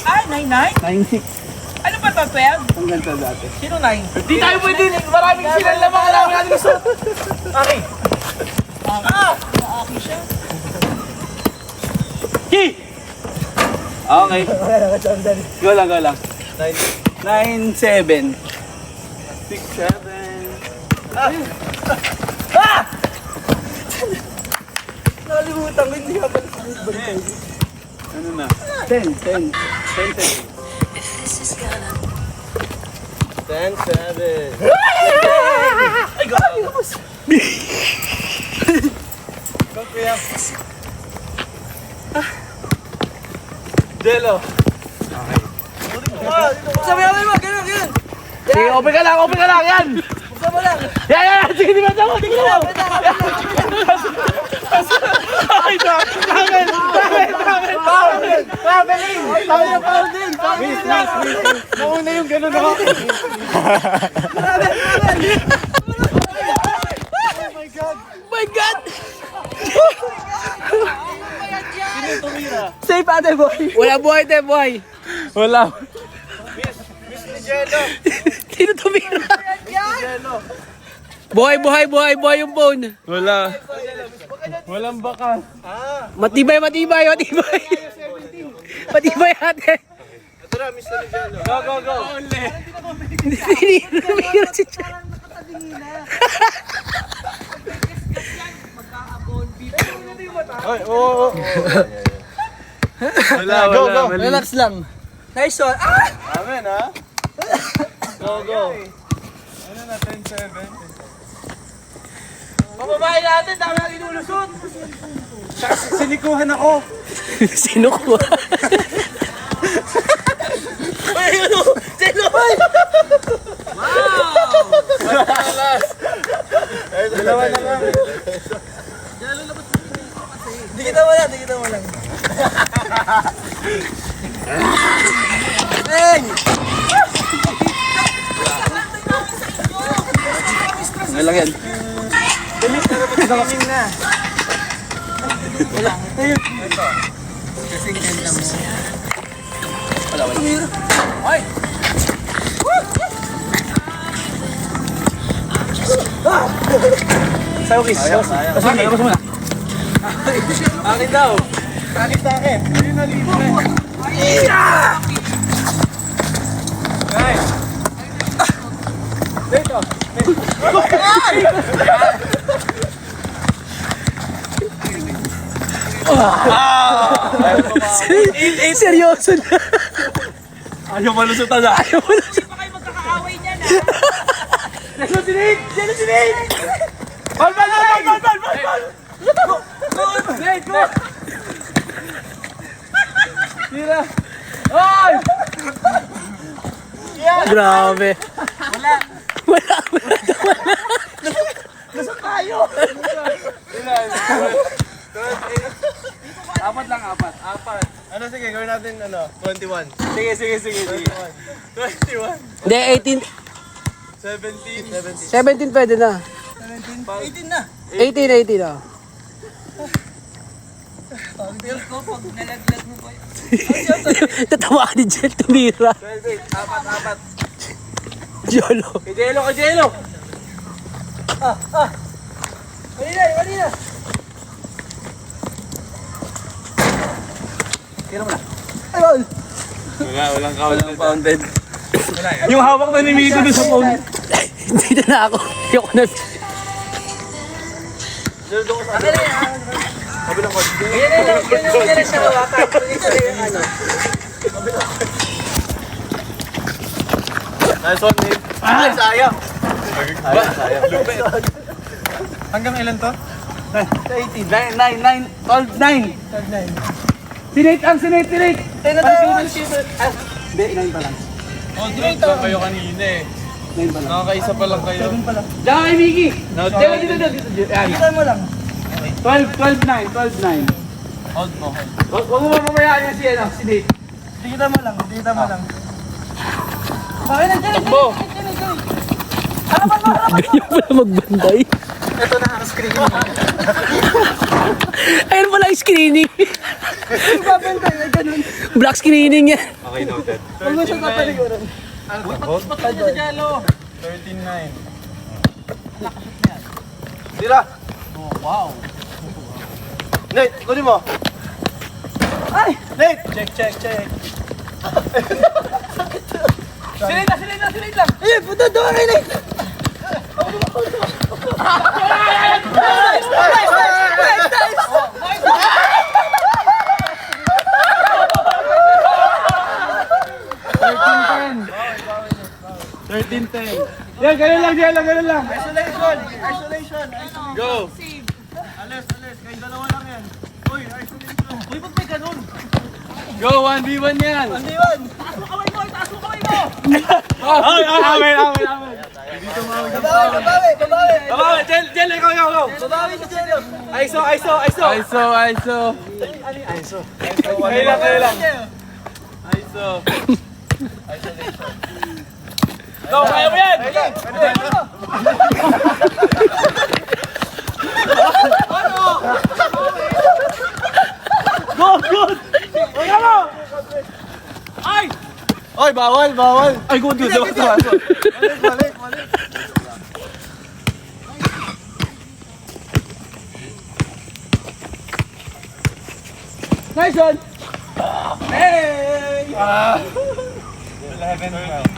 Ay, 9-9? 9-6. Ano ba to, 12? Ang ganda dati. Sino 9? Di tayo pwede. Maraming sila na mga namin natin gusto. Okay. Aki siya. Key! Okay. Go lang. 9-7. 6-7. Nakalimutan ko, hindi ka pala sa Ano na? 10. 10-7. Ay, grabe ka boss. Go, kuya. Jello. Sabi namin mo, ganun. Sige, open ka lang, yan! Buksan mo lang. Yan! Sige, di ba mo? Ay, Miss. Mauna yung ganun ako. My God! Safe ate boy. Wala buhay te boy. Wala. Sino tumira? Buhay yung phone. Wala. Walang baka. Matibay. Matibay ate. Go. Tumira si Chan. Ay, oo. Wala. Relax lang. Nice one. Ah! Amen, ha? Go. Ano na, 10-7? Pababae natin, dami natin inulusot. Sinikuhan ako. Sino ko? Ay, ano? Jello! Dalawa na lang. Dikita mo lang. Hey! Ano lang yan? Kaming na. Ay! Sayo kiss. Labas muna. Akin daw. Akin sa akin. Ayun na libre. Guys. Dito. Seryoso na. Ayaw malusutan na. Hindi pa kayo magkakaaway niyan, ha? Jello sinig! Bal! Go! Tira! Ay! Grabe. Apat. Ano, sige, gawin natin, 21. Sige. 21. Hindi, 18. 17. 17 pwede na. 18 na. 18 ah. Pag nalaglag mo pa yun. Tatawa ka ni Jel, tumira. 12, 8. Apat. Jolo. Kay Jello. Walang founded. Yung hawak na ni Miko doon sa phone. Dito na ako. Ayoko na. Nice one, Nick. Ay, sayang. Lupit. Hanggang ilan to? 18. 9. 12, 9. Sinate ang sinate. Hindi, 9 pa lang. Oh, 9 pa kayo kanina eh. 9 pa lang. Nakakaisa pa lang kayo. 7 pa lang. Diyan kay Mickey. Dito. Kita mo lang. 12, 9. Hold mo. Huwag mo mamayaan yung si Nate. Kita mo lang. Bakit nandiyan? Takbo. Ganyan pala magbantay. Ito na ang screening. Ayun pala yung screening. Babantay na ganun. Black screening yan. Okay, noted. Huwag mo siya kapaliguran. Ba't ka sa Jalo? 13-9. Tira! Oh, wow. Nate, kunin mo. Ay! Nate! Check. Silid lang! Eh, puta, doon kay Nate! Yan, ganun lang. Isolation. Go! Alis. Kayo dalawa lang yan. Uy, isolation. Uy, ba't may ganun? Go, 1v1 yan! 1v1. Taas mo kamay mo! Amen. Babawi. Jel, ikaw. Babawi si Jel. ISO. Kayo lang. ISO. Go, kaya mo yan! Good! Kaya mo! Ay! Oy, bawal! Ay, good. Balik. Nice one! Hey! 11-12.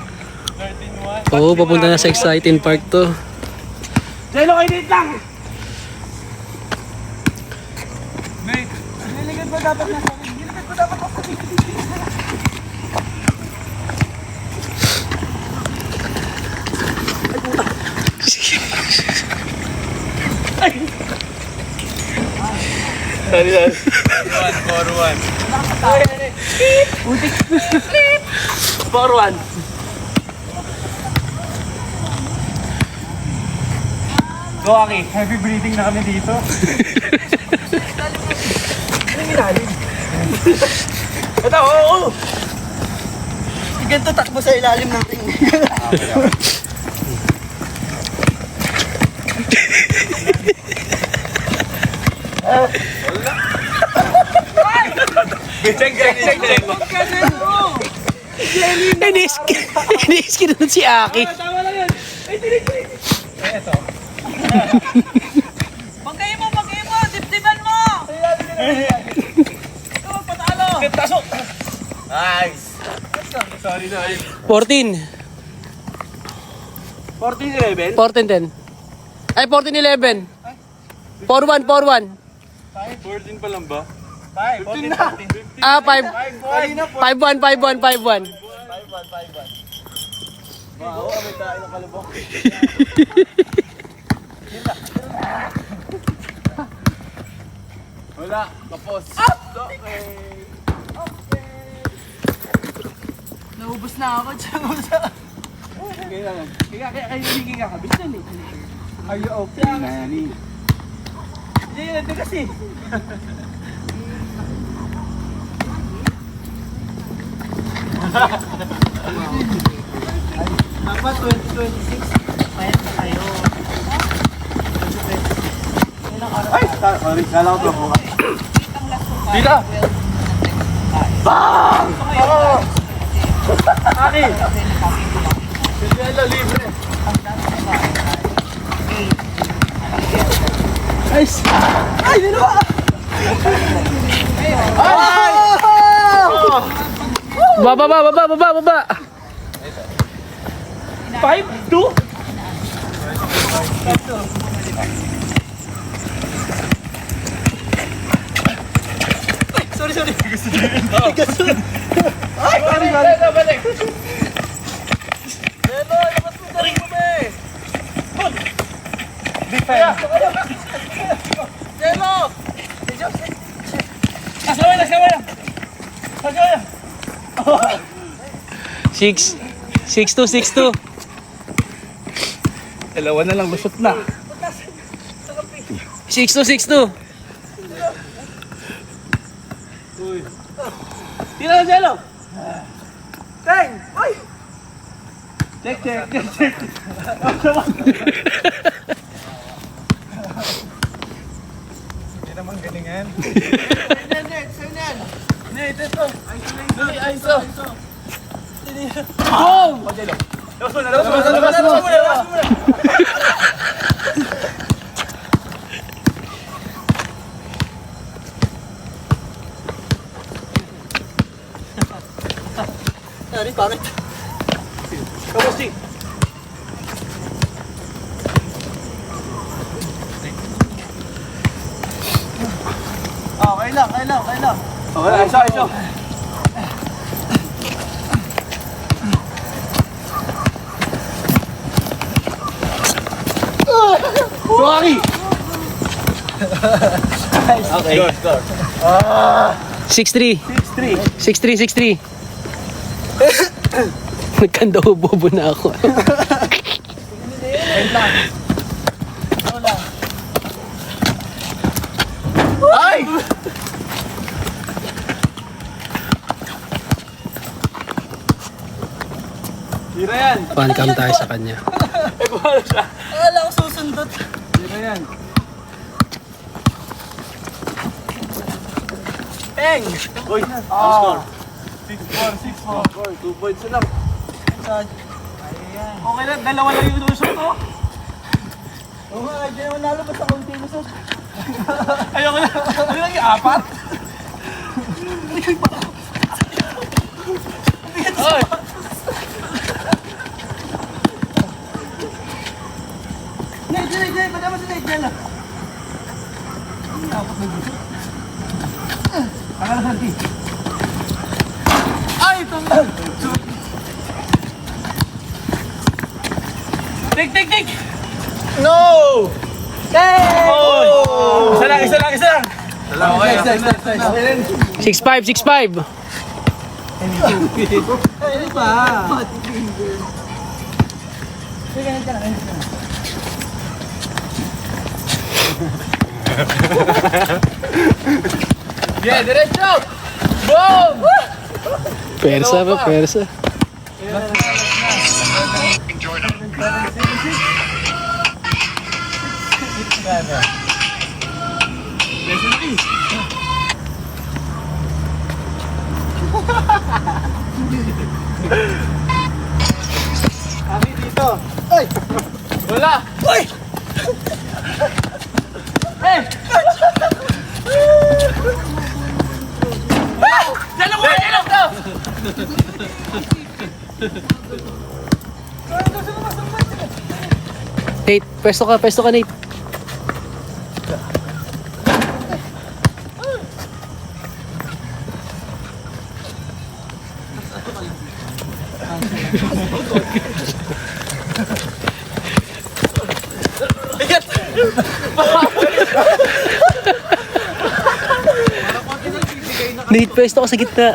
Oo, papunta na sa exciting park to. Jelo, kayo dito lang! Nate, niligad mo dapat na sa akin. Sorry. 4-1. Go, Aki. Heavy breathing na kami dito. Ito, oo! Ganito takbo sa ilalim ng ring. Check. Iniiskin nun si Aki. Tama lang yan. Ay, tinig. Eto. Pagkain mo. Dipdiban mo. Ikaw magpatalo. Taso. Nice. Sorry. 14. 14-11. 14-10. Ay, 14-11. 4-1. 14 pa lang ba? 14 na. 5-1. Wow, kami tayo ng kalubok. Wala, kapos. Okay. Naubos na ako. Kaya hindi ka kabis yan eh. Are you okay, Nani? Hindi yun, ito kasi. Dapat 2026, kaya na kayo. Ay! Sorry, kala ko po. Dito! Bang! Oo! Aki! Sinelo, libre! Nice! Ay, dalawa! Baba. 5-2? Sorry. Ay, balik. Lelo, labas mo na rin mo, be. Defense. Lelo! Kasaway na. 6-2. Dalawa na lang, lusot na. 6-2. Tira na, Jello! Teng! Uy! Check. Hindi naman galingan. Senyan! Ito. Aiso! Boom! Labas mo na! Sorry, pangit. Kamusti? Okay lang. Okay, aiso. Sorry! Okay. Score. 6-3. Nagkanda-bobo na ako. Ay! Tira yan. Fan cam tayo sa kanya. Akala ko susundot. Tira yan. Peng! Uy! Score. 6-4. 2 points lang. Okay lang, dalawa lang yung lusot ko. Oo nga, di naman nalabas sa konti lusot. Ayoko na. Ano lang yung 4? Ay! Nate, padama si Nate, yan lang. Ay! Tik! No! Oh! Isa lang. Okay, isa. 6-5. Ano pa? Yeah, diretso! Boom! Persa. Kami dito. Ay! Wala! Uy! Eh! Dalawa! Nate, pwesto ka Nate. Nate, pwesto ka sa gitna.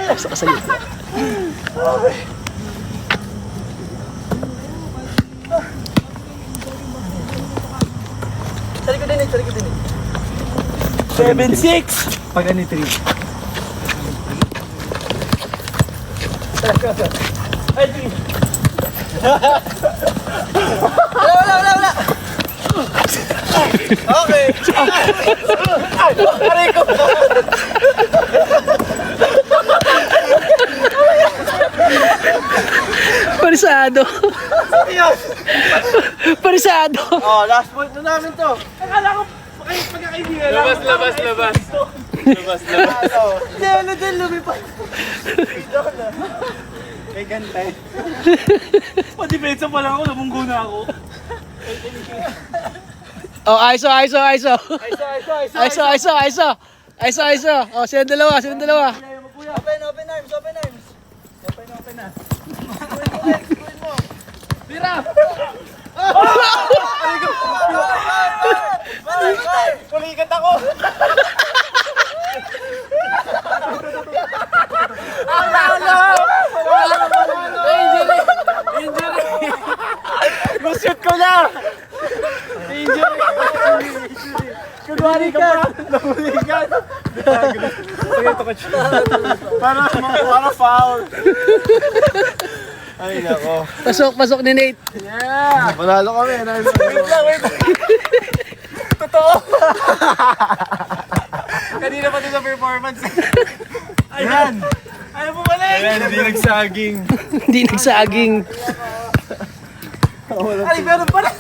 Pwesto ka sa gitna. Sa likod din, Nate. 7-6! Pag ani 3. Ay, 3! Wala. Okay. Aray ko. Parisado. Yes. Parisado. Oh, last point na namin to. Labas. May gantay. Pa-depensa pa lang ako, namunggo na ako. Oh, ISO. Oh, silang dalawa. Open arms. Pulikat ako! Lusot ko na! Kunwari ka! Nabulikat! Para foul! Ay nako. Pasok ni Nate. Panalo kami. Wait lang. Totoo! Kanina pa ito sa performance. Ayan! Ayaw bumalik! Ayan, hindi nagsaging. Hindi nagsaging. Ay, meron pa rin!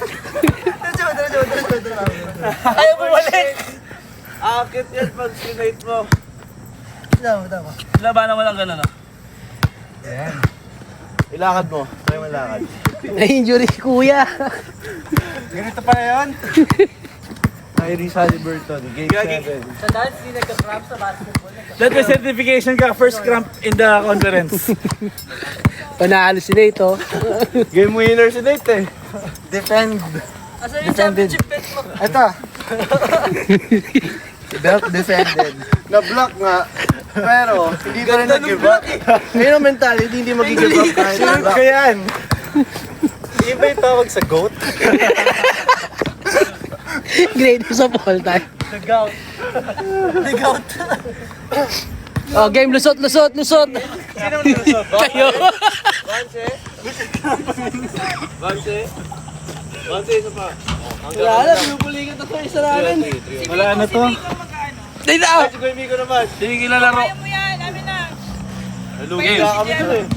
Ayaw bumalik! Akit yan pag sinate mo. Labanan mo lang gano'n, no? Ilakad mo. Try mo lakad. Na-injury si kuya. Ganito pa na yun? Tyrese Haliburton, game 7. That may certification ka, first cramp in the conference. Panalo si Nate, oh. Game winner si Nate eh. Defend. Asan yung championship bet mo? Ito. Belt defended. Na-block nga. Pero, hindi pa rin nag-give up. Ngayon ang mentality, hindi mag-give up kahit na-block. Kaya yan. Iba yung tawag sa GOAT. Grade sa fall time. The GOAT. Oh, game lusot. Sino nilusot? Kayo. Banse, isa pa. Wala na, pinupuligan na to, isa namin. Wala na to. Dito! Si Goymi ko naman. Sige, kilalaro. Kaya mo yan, amin na. Lugi. Kami dun eh.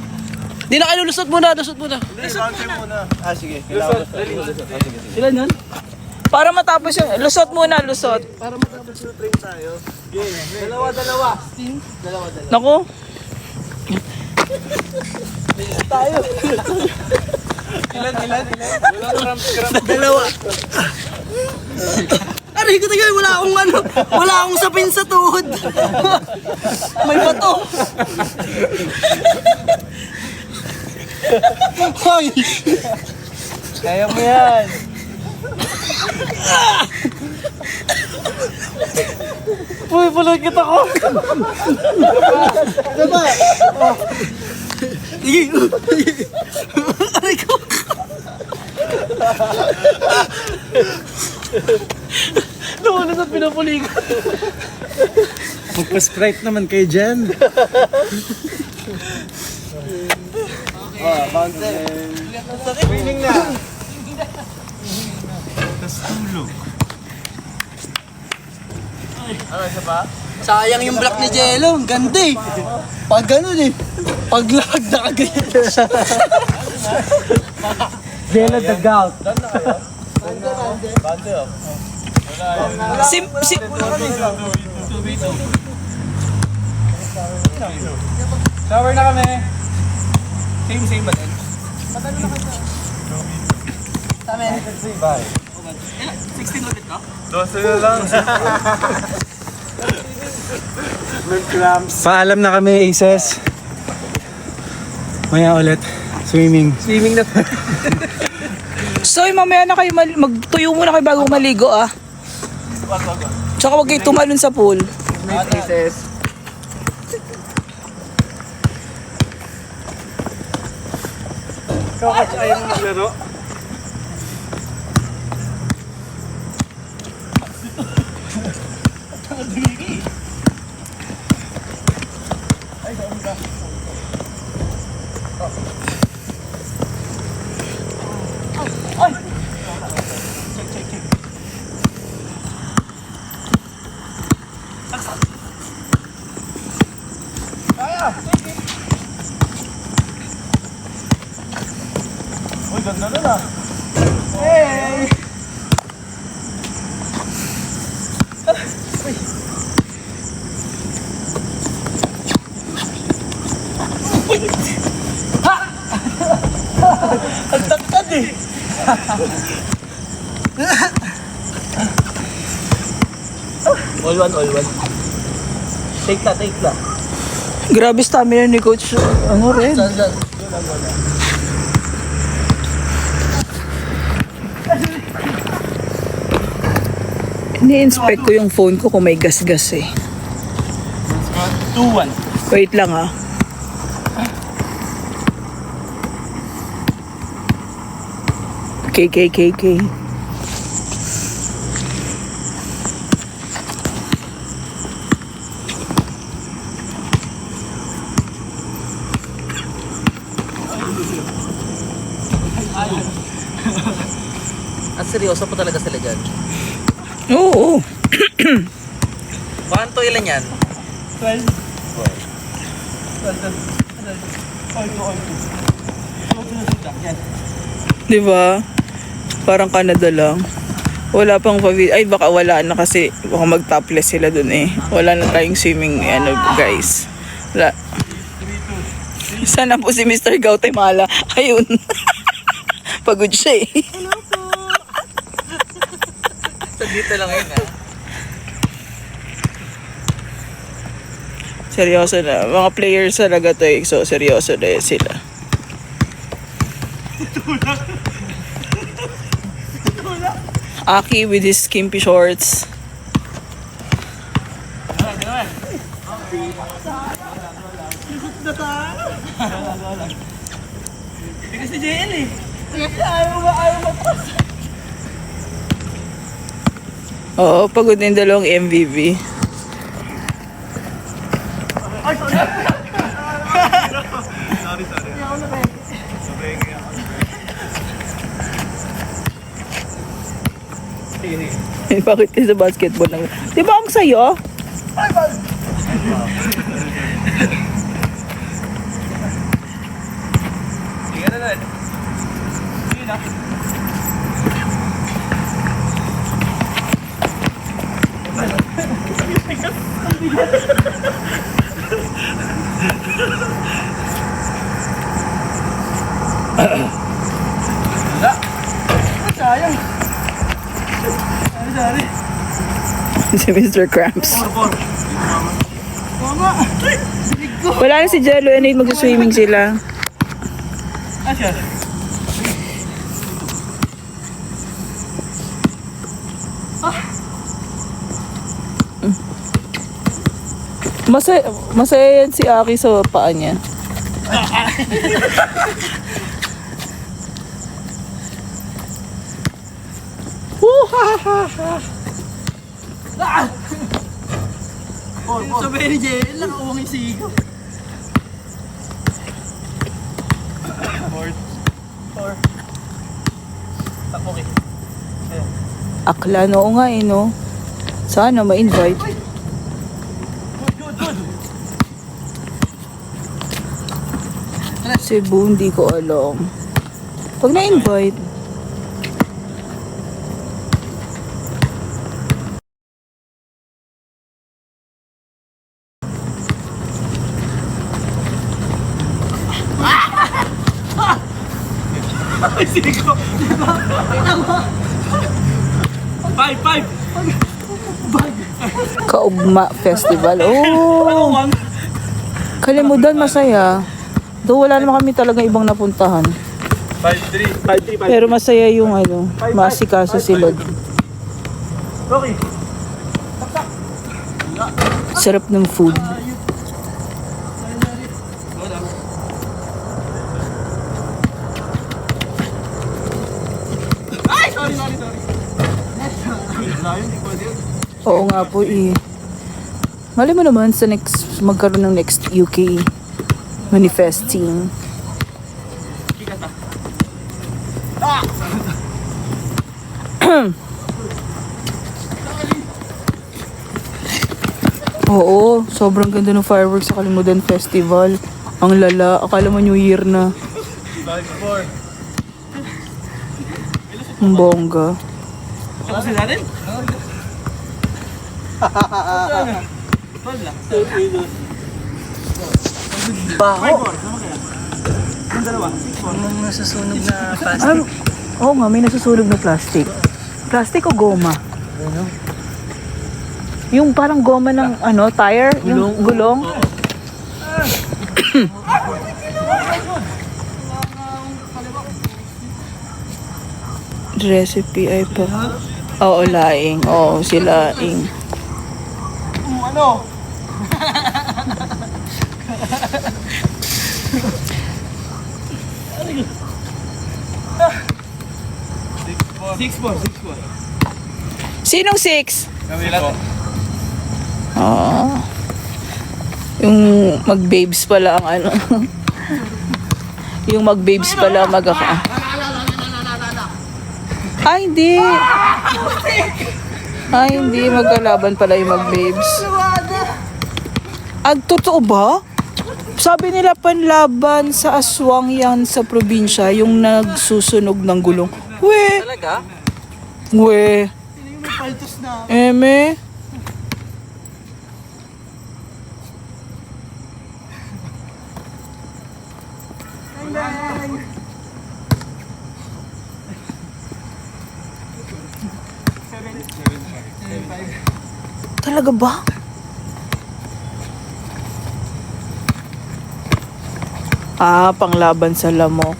Di na kayo, lusot muna. Banse muna. Ah, sige. Ilan yun? Para matapos yung... Lusot muna, lusot. Para matapos yung train tayo. Game. Dalawa. Naku. Dalawa. Aray ko tagal, wala akong sapin sa tuhod. May bato. Hoy! Kaya mo yan. Uy, pulagit ako. Diba? Sige. Aray ko. Nakunan at pinapuligan. Magpa-sprite naman kayo dyan. Oh, Banse. Winning na. Ano, isa pa? Sayang yung block ni Jello. Ang ganda eh. Pag ganun eh. Pag lag na kagaya siya. Jello the gout. Banse oh. Shower na kami. Same ba din? Tama. 16 ulit, no? 12 na lang. Paalam na kami, Aces. Maya ulit. Swimming na. So, mamaya na kayo, magtuyo muna kayo bago maligo, ah. Tsaka huwag kayo tumalon sa pool. Aces. Ayaw mo maglaro. Uy, ganda na. All one. Take na. Grabe stamina ni Coach. Ano rin? Ini-inspect ko yung phone ko kung may gas-gas eh. 2-1. Wait lang ah. KKKK. At seryoso pa talaga sila dyan. Oo. Paano ilan yan? Di ba? Parang Canada lang. Wala pang ay baka wala na kasi baka mag-topless sila dun eh. Wala na tayong swimming ano guys. Wala. Sana po si Mr. Guatemala. Ayun. Pagod siya eh. So dito lang yun ha. Seryoso na. Mga players talaga to eh. So seryoso na sila. Aki with his skimpy shorts. Bigas ni JL eh. Oo, pagod din dalawang MVV. Eh, bakit kayo sa basketball na? Di ba ang sayo? Si Mr. Cramps. Wala na si Jello and Nate, mag-swimming sila. Masaya yan si Aki sa paa niya. Sabi ni JL, nakauwang yung sigaw. Akla, oo nga eh, no? Sana ma-invite. Cebu, hindi ko alam. Pag na-invite, Kaugma Festival. Oh! Kalimutan, masaya. Doon wala naman kami talaga ibang napuntahan. 5-3. Pero masaya yung ano, maasikaso sila. Okay. Sarap ng food. Oo nga po eh. Mali mo naman sa next, magkaroon ng next UK manifesting. Oo, sobrang ganda ng fireworks sa Kalimutan Festival. Ang lala, akala mo New Year na. Ang bongga. Kasi natin? Anong nasusunog na plastic? Oo nga, may nasusunog na plastic. Plastic o goma? Yung parang goma ng tire, yung gulong. Recipe ay pa. Oo, laing. Oo, sila ing. Sinong 6? Oo. Yung mag-babes pala ang yung mag-babes pala hindi. Hindi. Magkalaban pala yung mag-babes. Totoo ba? Sabi nila panlaban sa aswang yan sa probinsya, yung nagsusunog ng gulong. Talaga? Eme? Talaga ba? Panglaban sa lamok.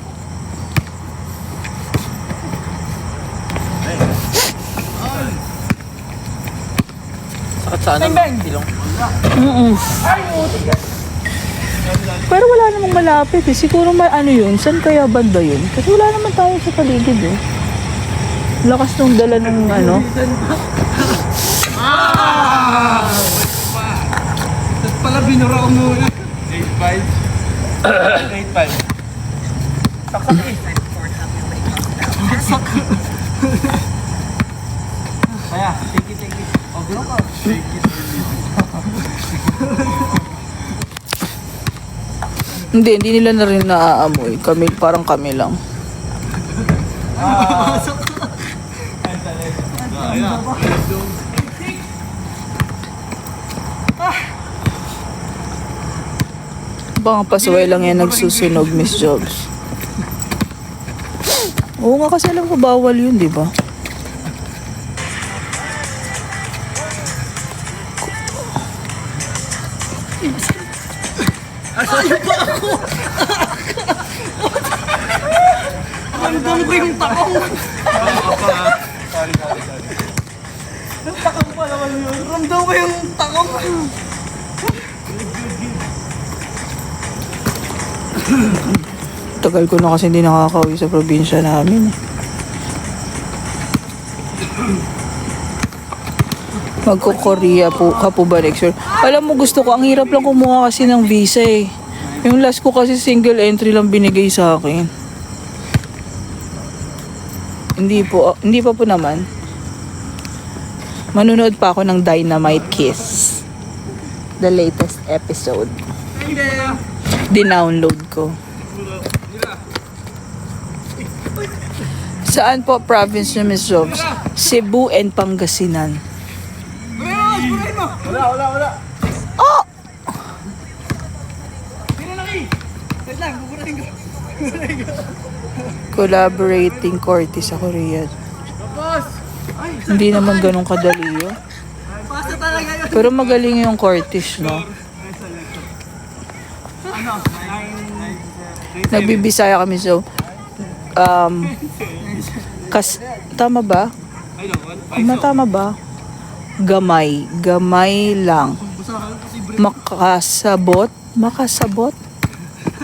Sakit sa tilong. Pero wala namang malapit eh. Siguro may yun. Saan kaya banda yun? Kasi wala naman tayo sa paligid eh. Lakas nung dala nung Pala binura ko muna. 8-5. 8-5. Kaya, take it. O, gano'n ka. Hindi nila na rin naaamoy. Parang kami lang. Baka pasaway lang yan nagsusunog, Miss Jobs. Oo nga, kasi alam ko bawal yun, di ba? Ramdam ko yung takong. Yung takong pala yun. Ramdam ko yung takong. Tagal ko na kasi hindi nakakauwi sa probinsya namin. Magko-Korea po ka po ba next year? Alam mo, gusto ko, ang hirap lang kumuha kasi ng visa eh. Yung last ko kasi single entry lang binigay sa akin. Hindi pa po naman. Manunood pa ako ng Dynamite Kiss. The latest episode. Dinownload ko. Saan po province niyo, Miss Jobs? Cebu and Pangasinan. Wala. Oh! Collaborating Cortis sa Korea. Hindi naman ganun kadali yun. Pero magaling yung Cortis, no? Nagbibisaya kami, so tama ba? Tama ba? Gamay lang. Makasabot?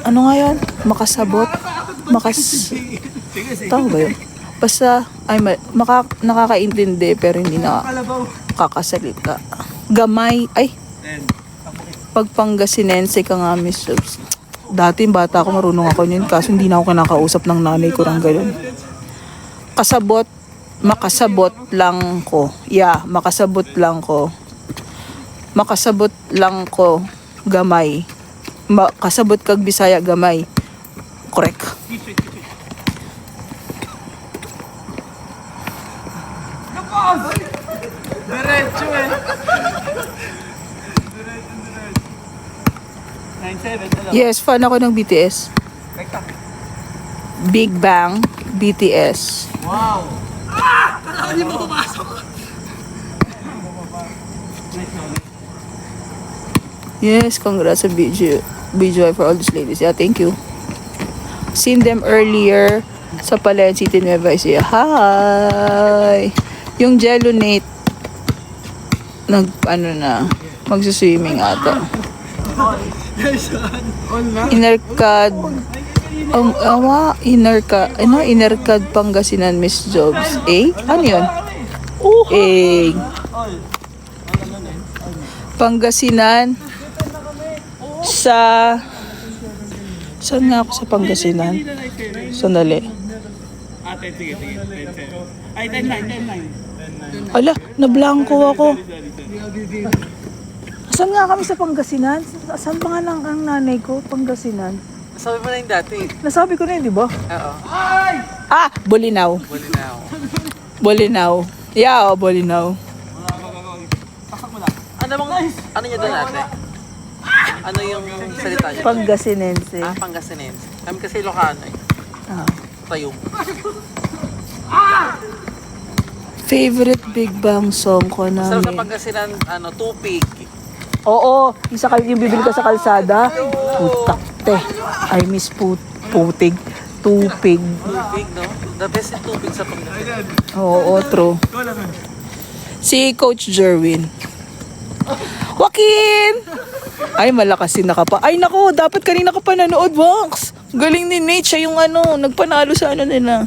Ano nga yan? Makasabot? Tama ba yun? Basta, nakakaintindi pero hindi nakakasalita. Gamay, pag Pangasinense ka nga, Miss Jobs. Dati bata ako, marunong ako yun, kaso hindi na ako kinakausap ng nanay ko ng ganun. Makasabot lang ko. Yeah, makasabot lang ko. Gamay. Makasabot kag Bisaya, gamay. Correct. Diretso eh. Yes, fan ako ng BTS. Big Bang, BTS. Yes, congrats sa BGY for all these ladies. Yeah, thank you. Seen them earlier sa Palayan City, Nueva Ecija. Hi! Yung Jello Nate, magsuswimming ata. Inercad, Inercad Pangasinan Miss Jobs. Ano yun? Pangasinan saan nga ako sa Pangasinan? Sandali. Ay, 10-9. Ala, nablangko ako. Saan nga kami sa Pangasinan? Saan pa nga ang nanay ko? Pangasinan. Sabi mo na yung dati. Nasabi ko na yun, di ba? Oo. Bolinao. Bolinao. Bolinao. Yeah, Bolinao. Ano niya doon ate? Ano yung salita niya? Pangasinense. Pangasinense. Kami kasi Ilocano eh. Tayong. Favorite Big Bang song ko Sa namin. Pangasinan, tupig. Oo, yung bibili ka sa kalsada. Putak, te. I miss putig. Tupig. Tupig, no? The best yung tupig sa Pangasinan. Oo, true. Si Coach Jerwin. Joaquin! Ay, malakas din nakapa. Ay, nako, dapat kanina ka pa nanood, Box. Galing ni Nate, siya yung nagpanalo sa nila.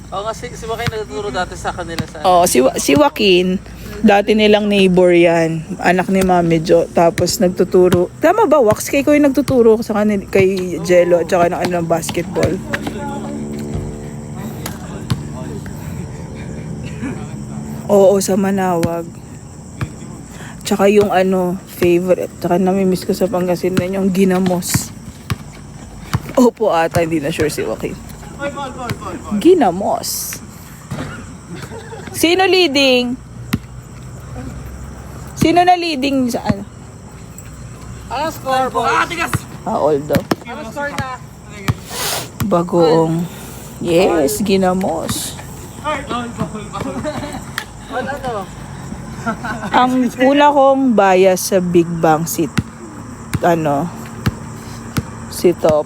Oo nga, si Joaquin nagtuturo dati sa kanila sa... Oo, si Joaquin, dati nilang neighbor yan. Anak ni Mami Jo. Tapos nagtuturo. Tama ba, Wax? Kay ko yung nagtuturo sa kanila, kay Jello at saka ng basketball. Oo, sa Manawag. Tsaka yung favorite. Tsaka namimiss ko sa Pangasinan yung ginamos. Opo ata, hindi na sure si Joaquin. Ginamos. Sino leading? Sino na leading sa ano? Ano score, boys? Although. Ano score na? Bagoong. Yes, ginamos. Ang una kong bias sa Big Bang si Top,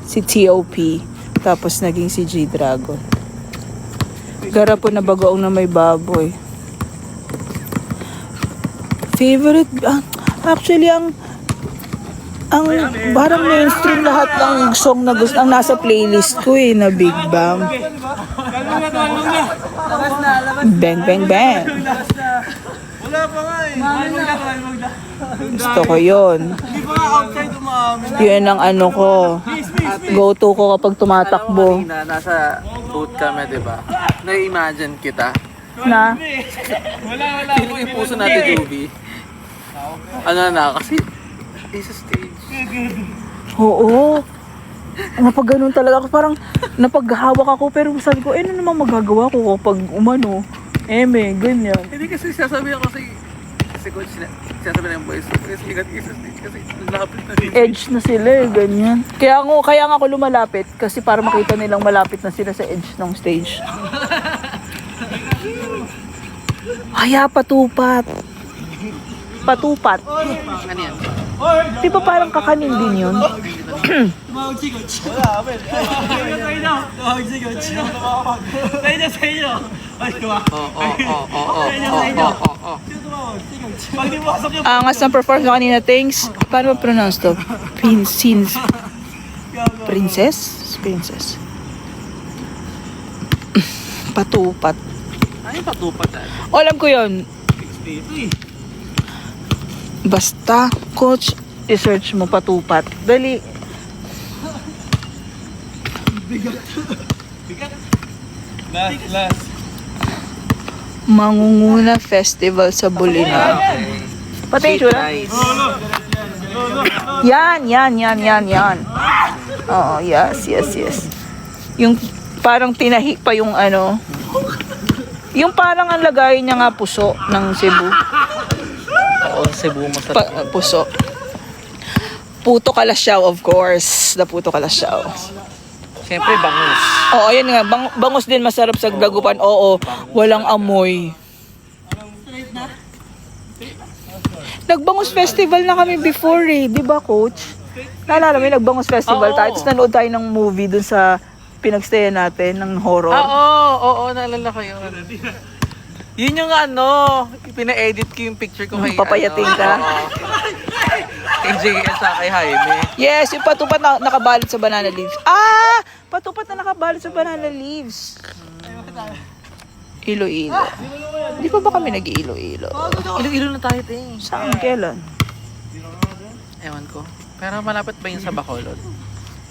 si TOP, tapos naging si G-Dragon. Garapon na bagoong na may baboy. Favorite, actually ang parang mainstream lahat ng song na gusto, ang nasa playlist ko na Big Bang. Bang, bang, bang. Wala pa nga eh. Gusto ko yun. Hindi pa nga outside umamin. Yun ang ko. Go-to ko kapag tumatakbo. Na nasa boat kami, di ba? Na-imagine kita. Na? Feeling ko yung puso natin, Joby. Kasi isa stage. Oo. Napag-ganun talaga ako. Parang napaghawak ako. Pero sabi ko, ano naman magagawa ko kapag ganyan. Hindi kasi sasabihin ko kasi coach na, sasabi ng boys, kasi ingat isa stage kasi lapit na rin. Edge na sila ganyan. Kaya nga ako lumalapit kasi para makita nilang malapit na sila sa edge ng stage. Patupat. Patupat. Ano yan? Di ba parang kakanin din yun? Tumawag si coach. Wala, men. Tumawag si coach. Tayo na sa inyo. Ay, diba? Pag di masok yung... Angas ng performance na kanina. Thanks. Paano ba pronounce to? Princess? Patupat. Ano yung patupat tayo? Alam ko yun. Basta, coach, i-search mo patupat. Dali. Last. Mangunguna Festival sa Bolinao. Pati yung tsura? Yan. Oo, yes. Yung parang tinahi pa yung yung parang ang lagay niya nga puso ng Cebu. Oo, Cebu masarap. Puso. Puto Kalasyaw, of course. The Puto Kalasyaw. Siyempre, bangus. Oo, ayan nga. Bangus din masarap sa Dagupan. Oo, walang amoy. Nagbangus festival na kami before eh. Di ba, Coach? Naalala mo, nagbangus festival tayo. Tapos nanood tayo ng movie dun sa pinagstayan natin, ng horror. Oo, naalala ko yun. Yun yung pina-edit ko yung picture ko kay Papayating ka? Kay JL sa kay Jaime. Yes, yung patupat na nakabalot sa banana leaves. Patupat na nakabalot sa banana leaves. Iloilo. Di pa ba kami nag-Iloilo? Ilo-ilo na tayo, ting. Saan? Kailan? Ewan ko. Pero malapit ba yun sa Bacolod?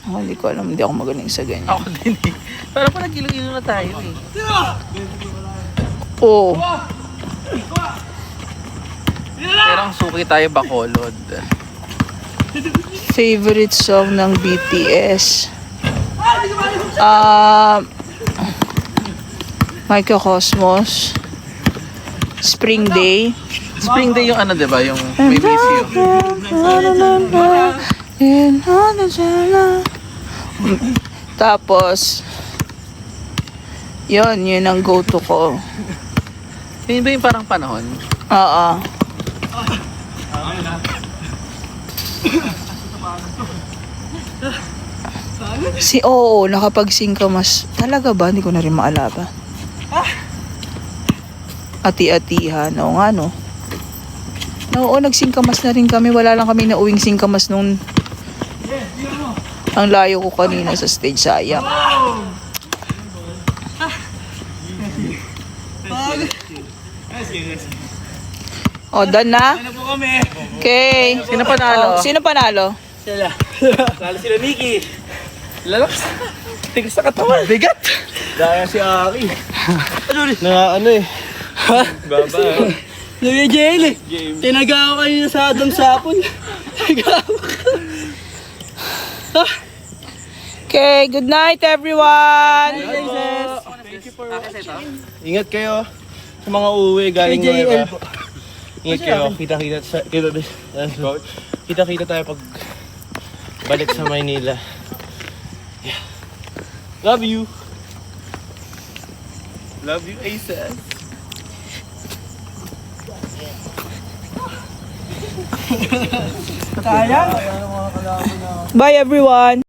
Hindi ko alam. Hindi ako magaling sa ganyan. Ako din eh. Pero kung nag-ilo-ilo na tayo eh. Oo. Pero ang suki tayo Bacolod. Favorite song ng BTS? Microcosmos. Spring Day. Spring Day yung diba? Yung may miss you. Tapos, yun ang go-to ko. Yun ba yung parang panahon? Oo. Nakapag-sing ka mas... Talaga ba? Hindi ko na rin maalala. Ati-atihan. Oo nga, no? Oo, nagsingkamas na rin kami. Wala lang kami na uwing singkamas nung... Ang layo ko kanina sa stage, sayang. Done na? Okay. Sino panalo? Sino panalo? Lalo sila Mickey. Lalaks. Tigil sa katawan. Bigat. Daya si Aki. Ha? Baba. Sabi JL eh. Tinaga ako kanina sa Adam Sapon. Okay, good night everyone. Ingat kayo sa mga uuwi galing Nueva. Ingat kayo. Kita-kita tayo pag balik sa Maynila. Yeah. Love you. Love you, Aces. Bye everyone.